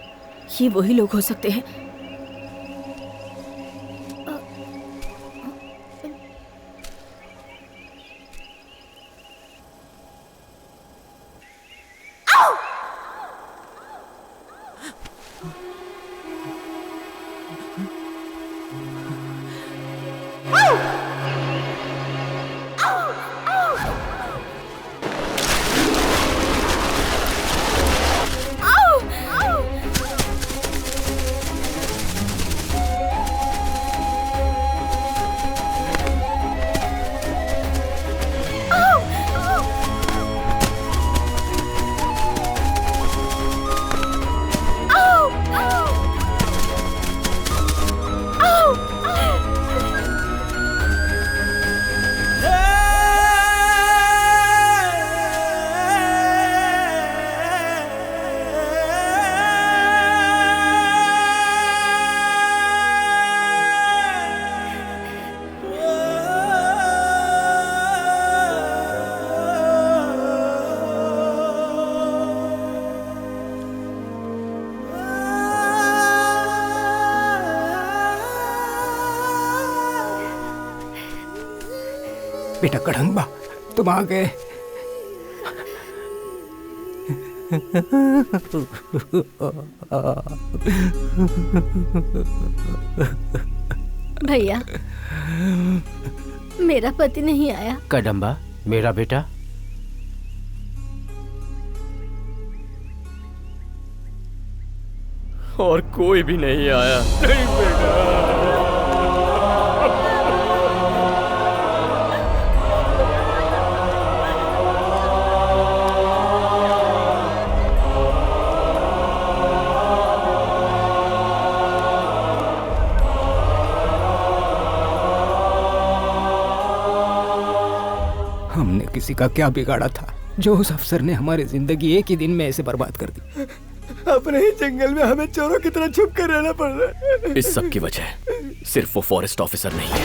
ये वही लोग हो सकते हैं। बेटा कड़म्बा, तुम आ गए। भैया, मेरा पति नहीं आया। कदम्बा, मेरा बेटा। और कोई भी नहीं आया। नहीं बेटा। हमने किसी का क्या बिगाड़ा था जो उस अफसर ने हमारी जिंदगी एक ही दिन में ऐसे बर्बाद कर दी। अपने ही जंगल में हमें चोरों की तरह छुप कर रहना पड़ रहा है। इस सब की वजह सिर्फ वो फॉरेस्ट ऑफिसर नहीं है।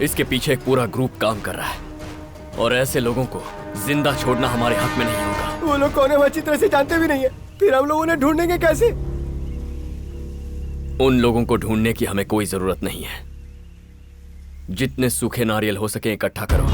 इसके पीछे एक पूरा ग्रुप काम कर रहा है और ऐसे लोगों को जिंदा छोड़ना हमारे हक में नहीं होगा। वो लोग कौन है वो अच्छी तरह से जानते भी नहीं है, फिर हम लोग उन्हें ढूंढेंगे कैसे? उन लोगों को ढूंढने की हमें कोई जरूरत नहीं है। जितने सूखे नारियल हो सके इकट्ठा करो।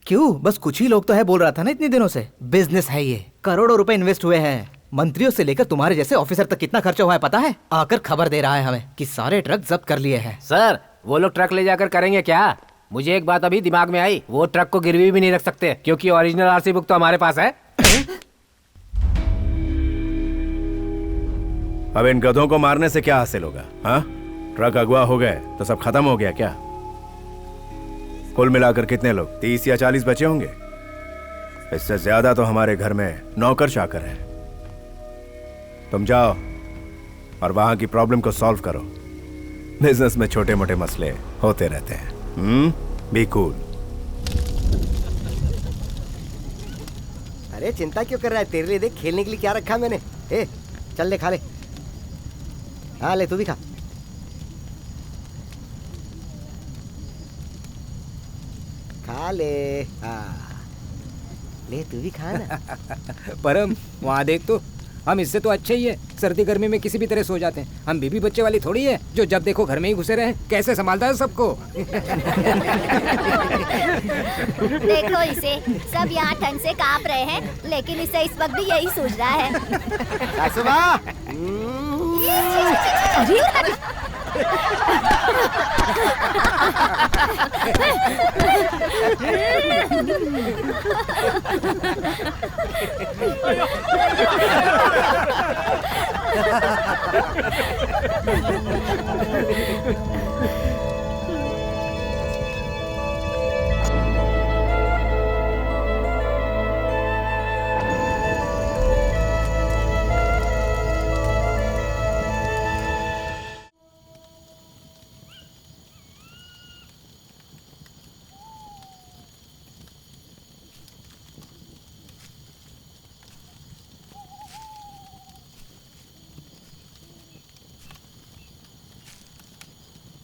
क्यों? बस कुछ ही लोग तो है बोल रहा था ना इतने दिनों से। बिजनेस है ये, करोड़ों रुपए इन्वेस्ट हुए हैं। मंत्रियों से लेकर तुम्हारे जैसे ऑफिसर तक कितना खर्चा हुआ है पता है? आकर खबर दे रहा है हमें कि सारे ट्रक जब्त कर लिए हैं। सर वो लोग ट्रक ले जाकर करेंगे क्या? मुझे एक बात अभी दिमाग में आई, वो ट्रक को गिरवी भी नहीं रख सकते क्योंकि ओरिजिनल आरसी बुक तो हमारे पास है। अब इन गधों को मारने से क्या हासिल होगा? हाँ, ट्रक अगवा हो गए तो सब खत्म हो गया क्या? कुल मिलाकर कितने लोग, 30 या 40 बचे होंगे। इससे ज्यादा तो हमारे घर में नौकर चाकर हैं। तुम जाओ और वहां की प्रॉब्लम को सॉल्व करो। बिजनेस में छोटे मोटे मसले होते रहते हैं। Be cool. अरे चिंता क्यों कर रहा है? तेरे लिए देख खेलने के लिए क्या रखा मैंने। ए, चल ले खा ले। हाँ ले, तू भी खा। खा ले। हाँ ले, तू भी खा ना। परम वहाँ देख तो, हम इससे तो अच्छे ही है। सर्दी गर्मी में किसी भी तरह सो जाते हैं। हम बीबी बच्चे वाली थोड़ी है जो जब देखो घर में ही घुसे रहे। कैसे संभालता है सबको। देखो इसे, सब यहाँ ठंड से कांप रहे हैं, लेकिन इसे इस वक्त भी यही सूझ रहा है।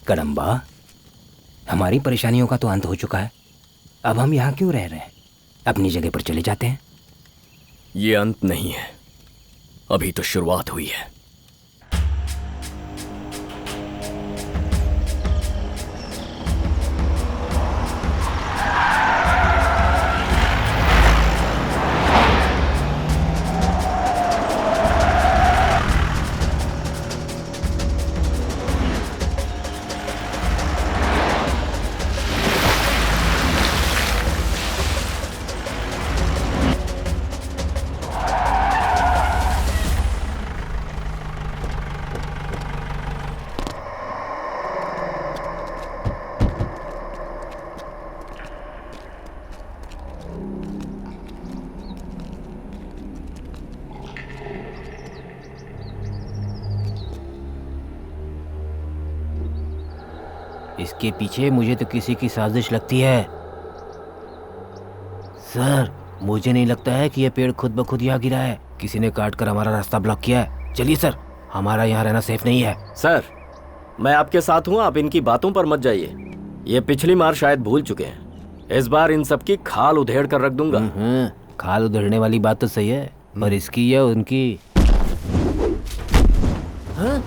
कड़म्बा, हमारी परेशानियों का तो अंत हो चुका है। अब हम यहाँ क्यों रह रहे हैं? अपनी जगह पर चले जाते हैं। ये अंत नहीं है, अभी तो शुरुआत हुई है। इसके पीछे मुझे तो किसी की साजिश लगती है। सर, मुझे नहीं लगता है कि ये पेड़ खुद ब खुद यहाँ गिरा है। किसी ने काट कर हमारा रास्ता ब्लॉक किया है। चलिए सर, हमारा यहाँ रहना सेफ नहीं है। सर, मैं आपके साथ हूँ, आप इनकी बातों पर मत जाइए। ये पिछली मार शायद भूल चुके हैं। इस बार इन सबकी खाल उधेड़ कर रख दूंगा। खाल उधेड़ने वाली बात तो सही है, पर इसकी या उनकी। हाँ?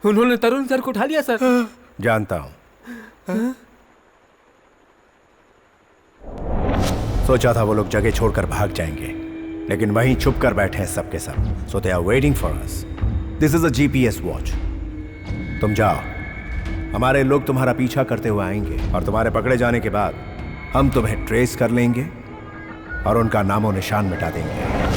उन्होंने तरुण सर को उठा लिया सर। जानता हूं। सोचा था वो लोग जगह छोड़कर भाग जाएंगे, लेकिन वहीं छुप कर बैठे हैं सबके सब। So they are waiting for us. This is a GPS watch. तुम जाओ, हमारे लोग तुम्हारा पीछा करते हुए आएंगे और तुम्हारे पकड़े जाने के बाद हम तुम्हें ट्रेस कर लेंगे और उनका नामो निशान मिटा देंगे।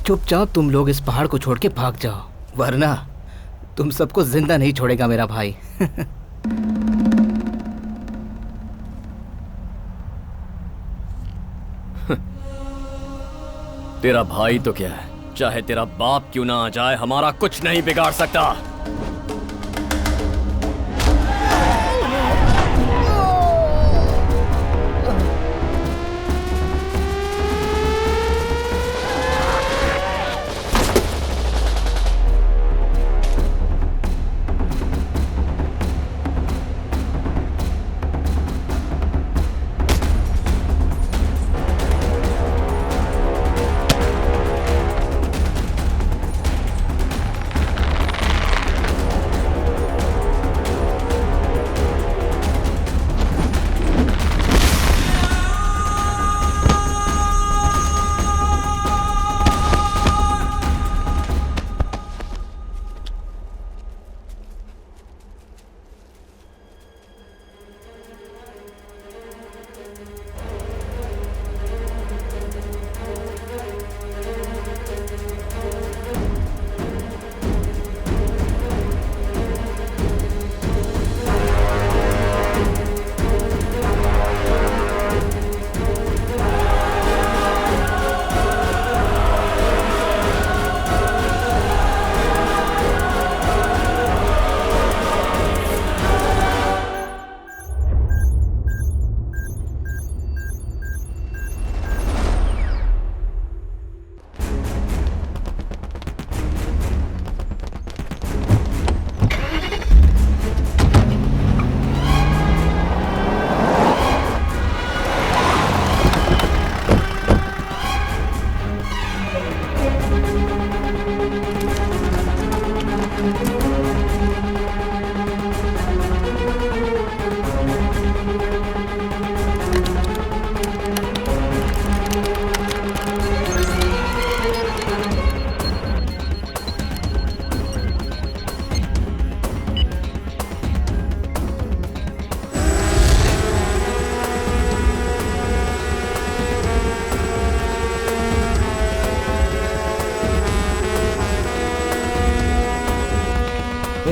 चुपचाप तुम लोग इस पहाड़ को छोड़ के भाग जाओ, वरना तुम सबको जिंदा नहीं छोड़ेगा मेरा भाई। तेरा भाई तो क्या है, चाहे तेरा बाप क्यों ना आ जाए, हमारा कुछ नहीं बिगाड़ सकता।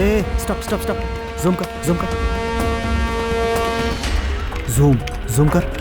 स्टॉप स्टॉप स्टॉप, जूम कर, जूम कर, जूम कर।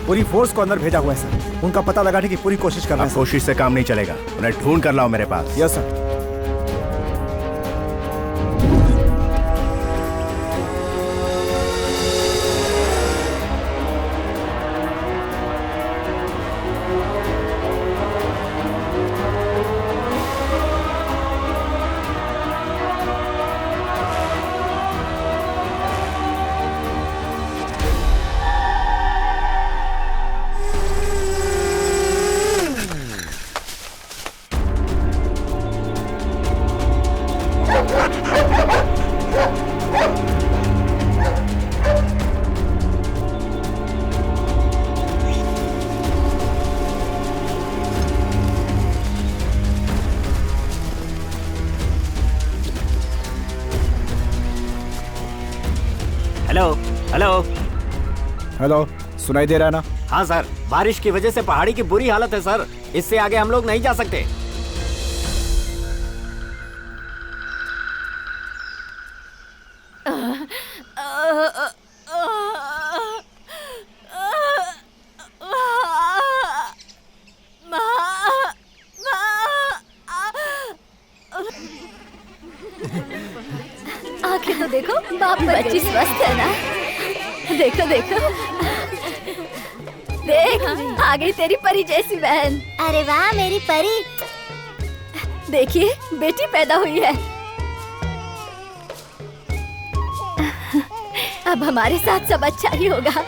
पूरी फोर्स को अंदर भेजा हुआ है सर। उनका पता लगाने की पूरी कोशिश कर रहे हैं। कोशिश से काम नहीं चलेगा, उन्हें ढूंढ कर लाओ मेरे पास। Yes sir. Hello hello hello, सुनाई दे रहा है ना? हाँ सर, बारिश की वजह से पहाड़ी की बुरी हालत है सर। इससे आगे हम लोग नहीं जा सकते। आंखें तो देखो, बाप बच्ची स्वस्थ है ना? देखो देखो, देख आ गई तेरी परी जैसी बहन। अरे वाह मेरी परी। देखिए बेटी पैदा हुई है। अब हमारे साथ सब अच्छा ही होगा।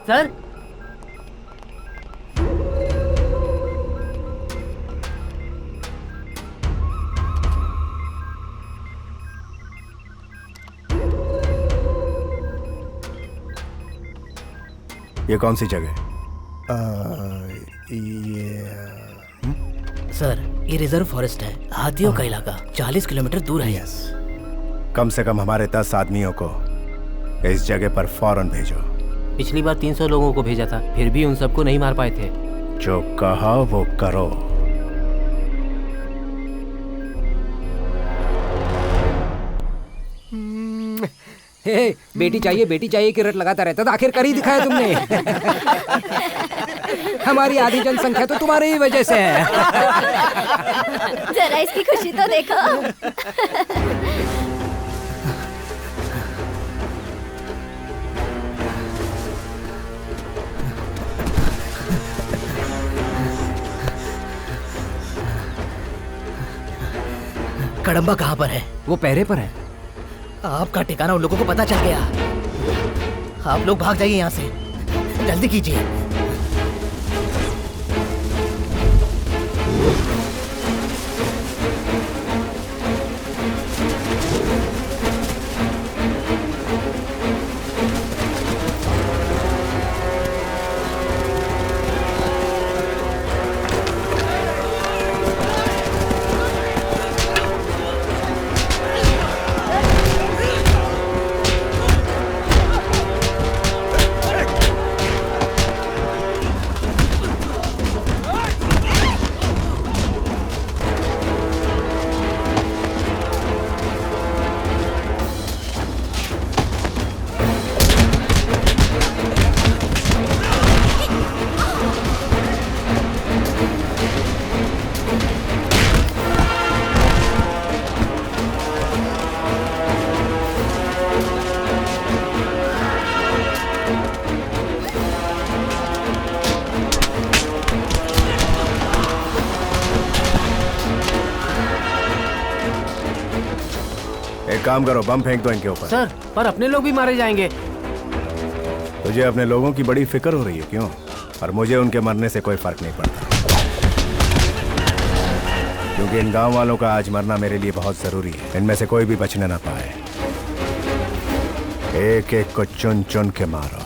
सर, ये कौन सी जगह? सर ये रिजर्व फॉरेस्ट है, हाथियों का इलाका 40 किलोमीटर दूर है। यस, कम से कम हमारे 10 आदमियों को इस जगह पर फौरन भेजो। पिछली बार 300 लोगों को भेजा था, फिर भी उन सबको नहीं मार पाए थे। जो कहा वो करो। हे, बेटी चाहिए कि रट लगाता रहता था, आखिर कर ही दिखाया तुमने। हमारी आधी जनसंख्या तो तुम्हारी ही वजह से है। जरा इसकी खुशी तो देखो। कड़म्बा कहाँ पर है? वो पहरे पर है। आपका ठिकाना उन लोगों को पता चल गया। आप लोग भाग जाइए यहाँ से, जल्दी कीजिए। काम करो, बम फेंक दो इनके ऊपर। सर, पर अपने लोग भी मारे जाएंगे। तुझे अपने लोगों की बड़ी फिक्र हो रही है, क्यों? और मुझे उनके मरने से कोई फर्क नहीं पड़ता, क्योंकि इन गांव वालों का आज मरना मेरे लिए बहुत जरूरी है। इनमें से कोई भी बचने ना पाए। एक एक को चुन चुन के मारो।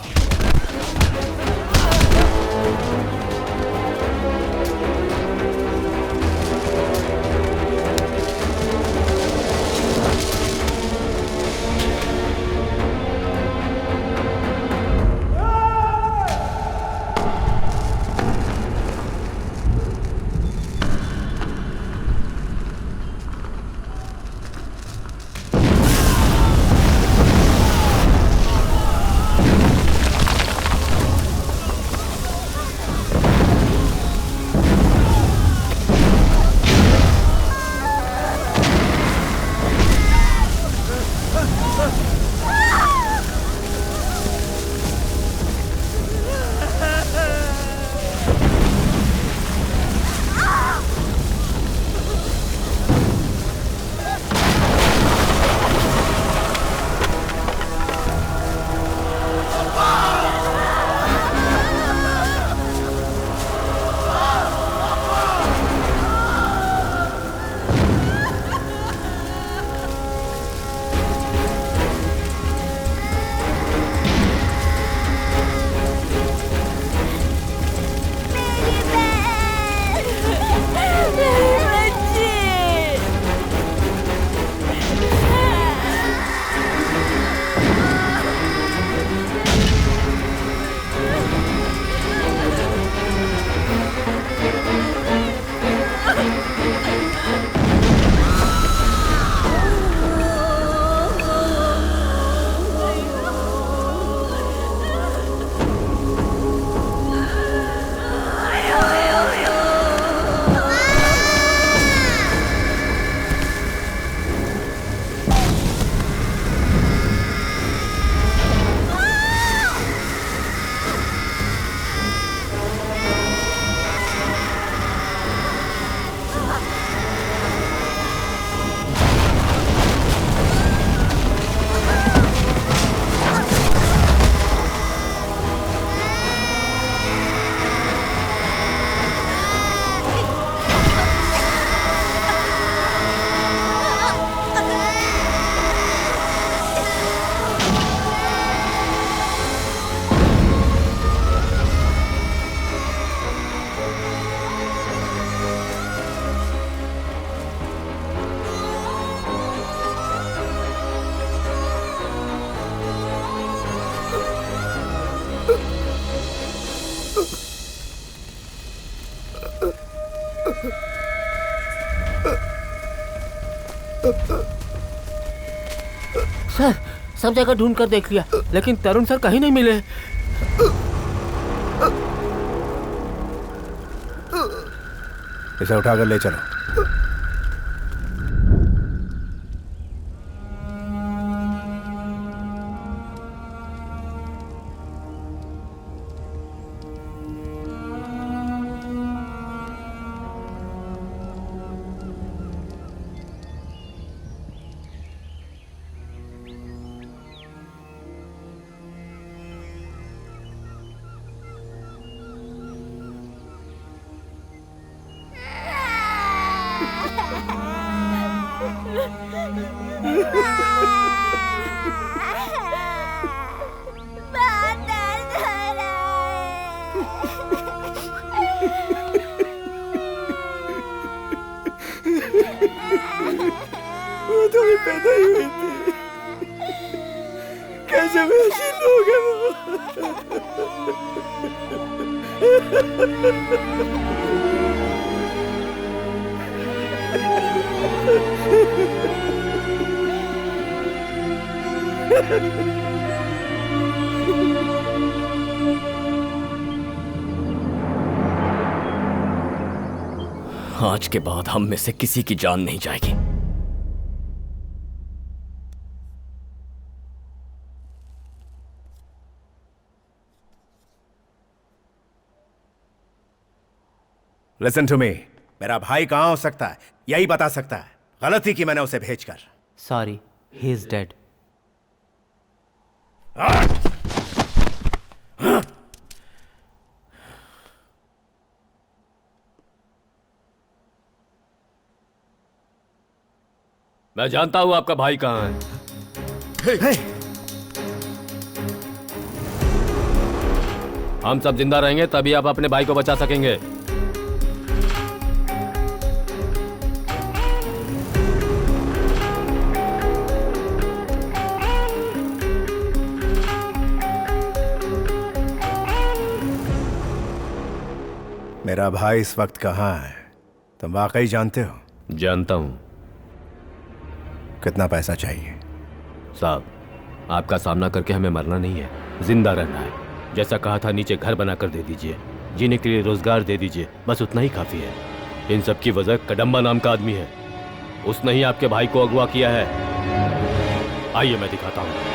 सर, सब जगह ढूंढ कर देख लिया, लेकिन तरुण सर कहीं नहीं मिले। इसे उठाकर ले चलो। वो तो भी पैदा ही हुई थी, कैसे में हसीन हो गए आज के बाद हम में से किसी की जान नहीं जाएगी। लिसन टू मी, मेरा भाई कहाँ हो सकता है यही बता सकता है। गलती की मैंने उसे भेजकर। सॉरी। He is dead. मैं जानता हूं आपका भाई कहां है। हम सब जिंदा रहेंगे तभी आप अपने भाई को बचा सकेंगे। मेरा भाई इस वक्त कहाँ है तुम वाकई जानते हो? जानता हूं। कितना पैसा चाहिए? साहब, आपका सामना करके हमें मरना नहीं है, जिंदा रहना है। जैसा कहा था, नीचे घर बनाकर दे दीजिए, जीने के लिए रोजगार दे दीजिए, बस उतना ही काफी है। इन सब की वजह कदम्बा नाम का आदमी है, उसने ही आपके भाई को अगवा किया है। आइए मैं दिखाता हूं।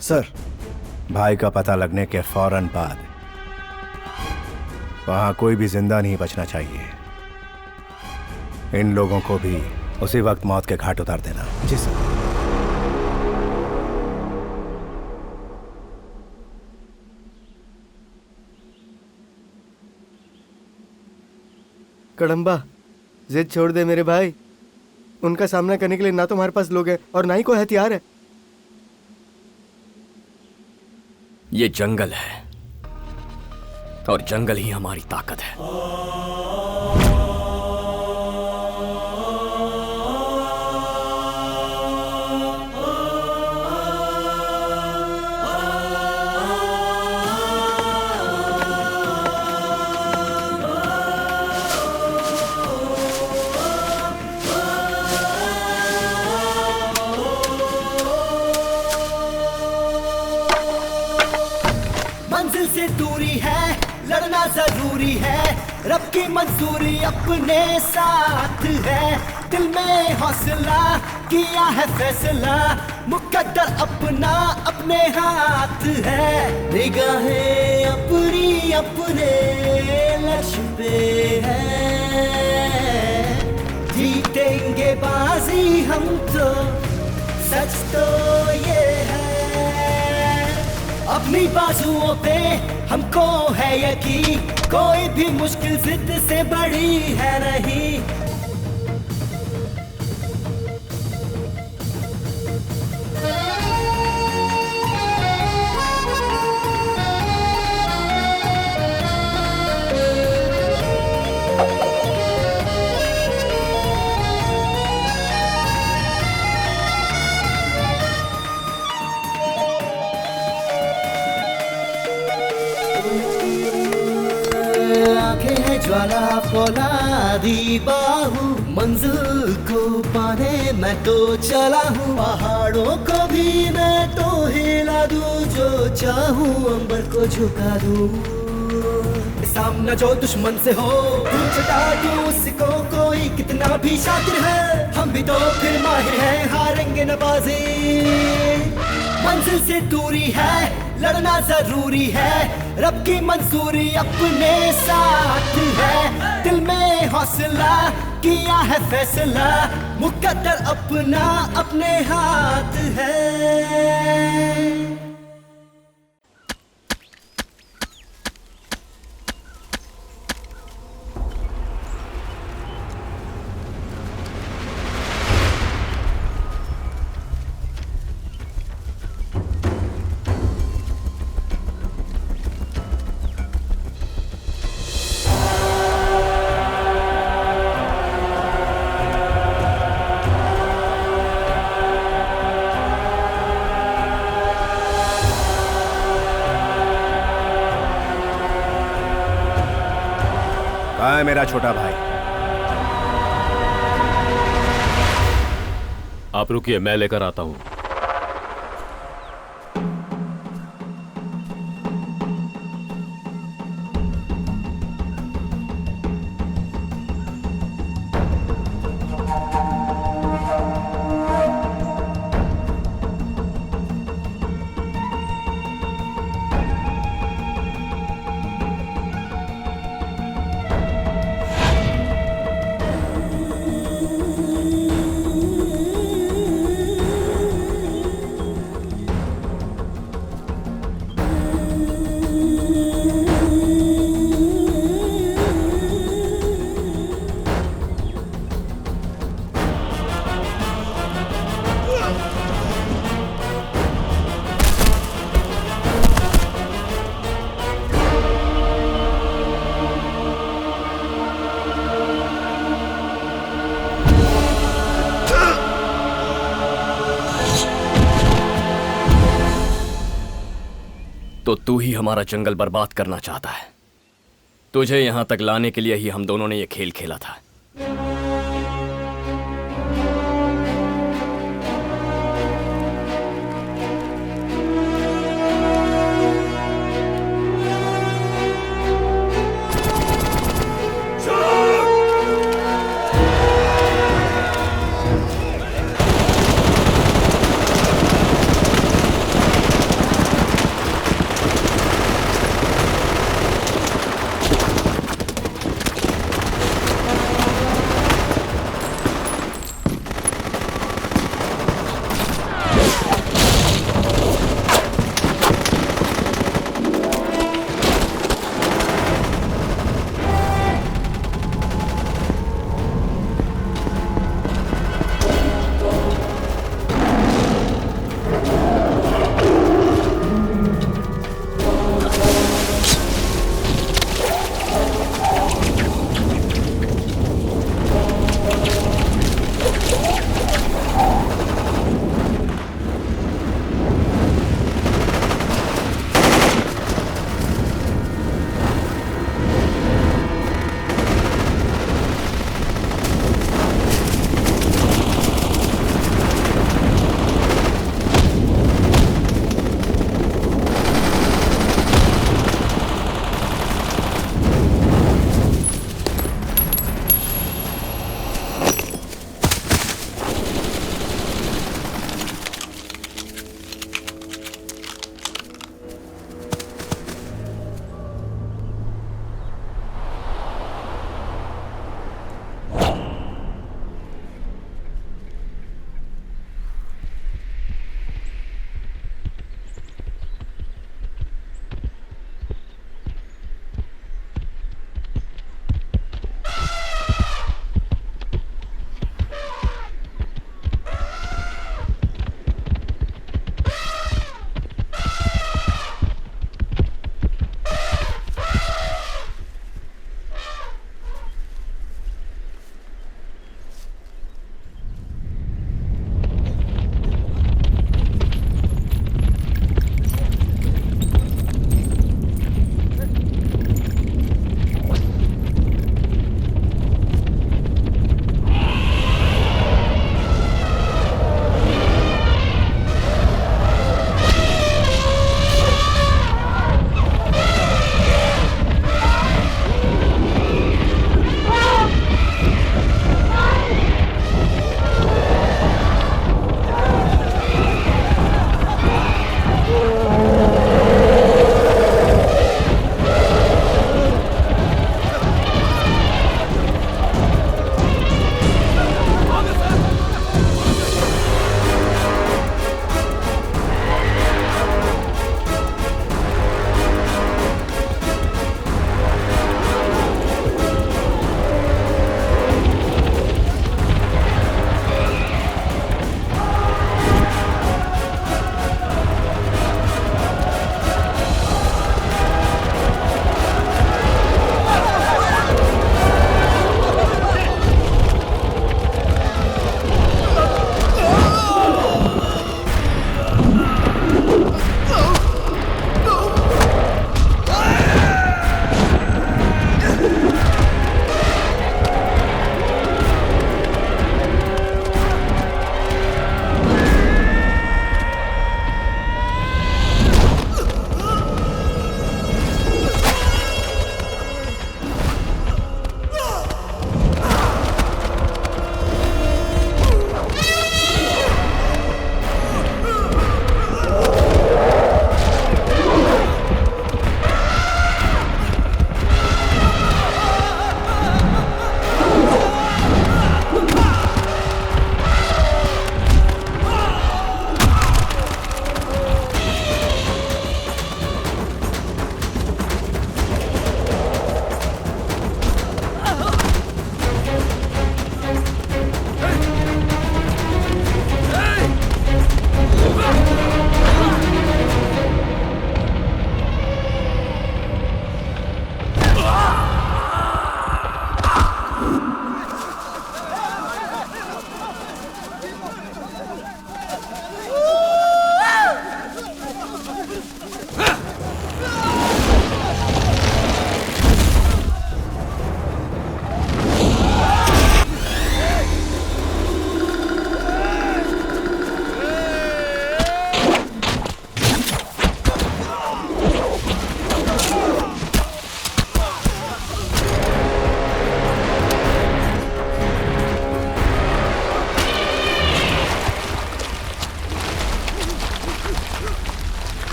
सर, भाई का पता लगने के फौरन बाद वहां कोई भी जिंदा नहीं बचना चाहिए। इन लोगों को भी उसी वक्त मौत के घाट उतार देना। जी सर। कड़म्बा, जिद छोड़ दे मेरे भाई। उनका सामना करने के लिए ना तो हमारे पास लोग हैं और ना ही कोई हथियार है। ये जंगल है और जंगल ही हमारी ताकत है। मंजिल से दूरी है, लड़ना जरूरी है, रब की मंजूरी अपने साथ है। दिल में हौसला किया है फैसला, मुकद्दर अपना अपने हाथ है। निगाहें अपनी अपने लक्ष्य पे है, जीतेंगे बाजी हम तो, सच तो ये है। अपनी बाजुओं पे हमको है यकीन, कोई भी मुश्किल जिद से बड़ी है नहीं। ज्वाला फौलादी बाहू, मंजिल को पाने मैं तो चला हूँ। पहाड़ों को भी मैं तो हिला दूँ, जो चाहूँ अंबर को झुका दूँ। सामना जो दुश्मन से हो छुटा दूँ, उसको कोई कितना भी शातिर है, हम भी तो फिर माहिर हैं, हारेंगे न बाजी। मंजिल से दूरी है, लड़ना जरूरी है, रब की मंजूरी अपने साथ है। दिल में हौसला किया है फैसला, मुकद्दर अपना अपने हाथ है। कहाँ है मेरा छोटा भाई? आप रुकिए, मैं लेकर आता हूं। तो तू ही हमारा जंगल बर्बाद करना चाहता है। तुझे यहां तक लाने के लिए ही हम दोनों ने ये खेल खेला था।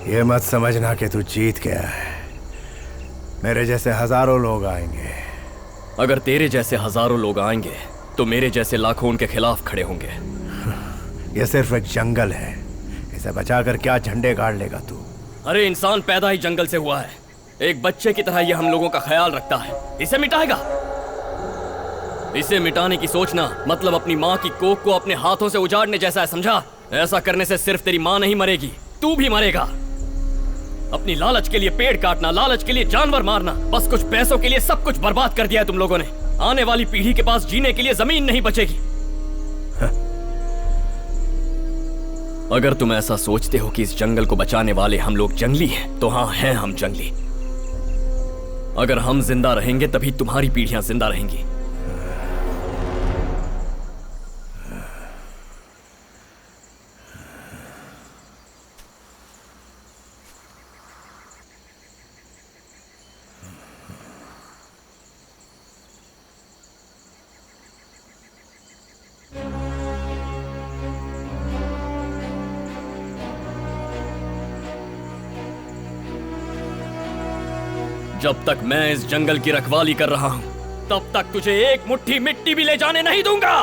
ये मत समझना कि तू जीत गया है। मेरे जैसे हजारों लोग आएंगे। अगर तेरे जैसे हजारों लोग आएंगे तो मेरे जैसे लाखों उनके खिलाफ खड़े होंगे। ये सिर्फ एक जंगल है, इसे बचाकर क्या झंडे गाड़ लेगा तू? अरे इंसान पैदा ही जंगल से हुआ है, एक बच्चे की तरह ये हम लोगों का ख्याल रखता है। इसे मिटाएगा? इसे मिटाने की सोचना मतलब अपनी माँ की कोख को अपने हाथों से उजाड़ने जैसा है, समझा? ऐसा करने से सिर्फ तेरी माँ नहीं मरेगी, तू भी मरेगा। अपनी लालच के लिए पेड़ काटना, लालच के लिए जानवर मारना, बस कुछ पैसों के लिए सब कुछ बर्बाद कर दिया है तुम लोगों ने। आने वाली पीढ़ी के पास जीने के लिए जमीन नहीं बचेगी। अगर तुम ऐसा सोचते हो कि इस जंगल को बचाने वाले हम लोग जंगली हैं, तो हाँ, हैं हम जंगली। अगर हम जिंदा रहेंगे तभी तुम्हारी पीढ़ियां जिंदा रहेंगी। जब तक मैं इस जंगल की रखवाली कर रहा हूं, तब तक तुझे एक मुट्ठी मिट्टी भी ले जाने नहीं दूंगा।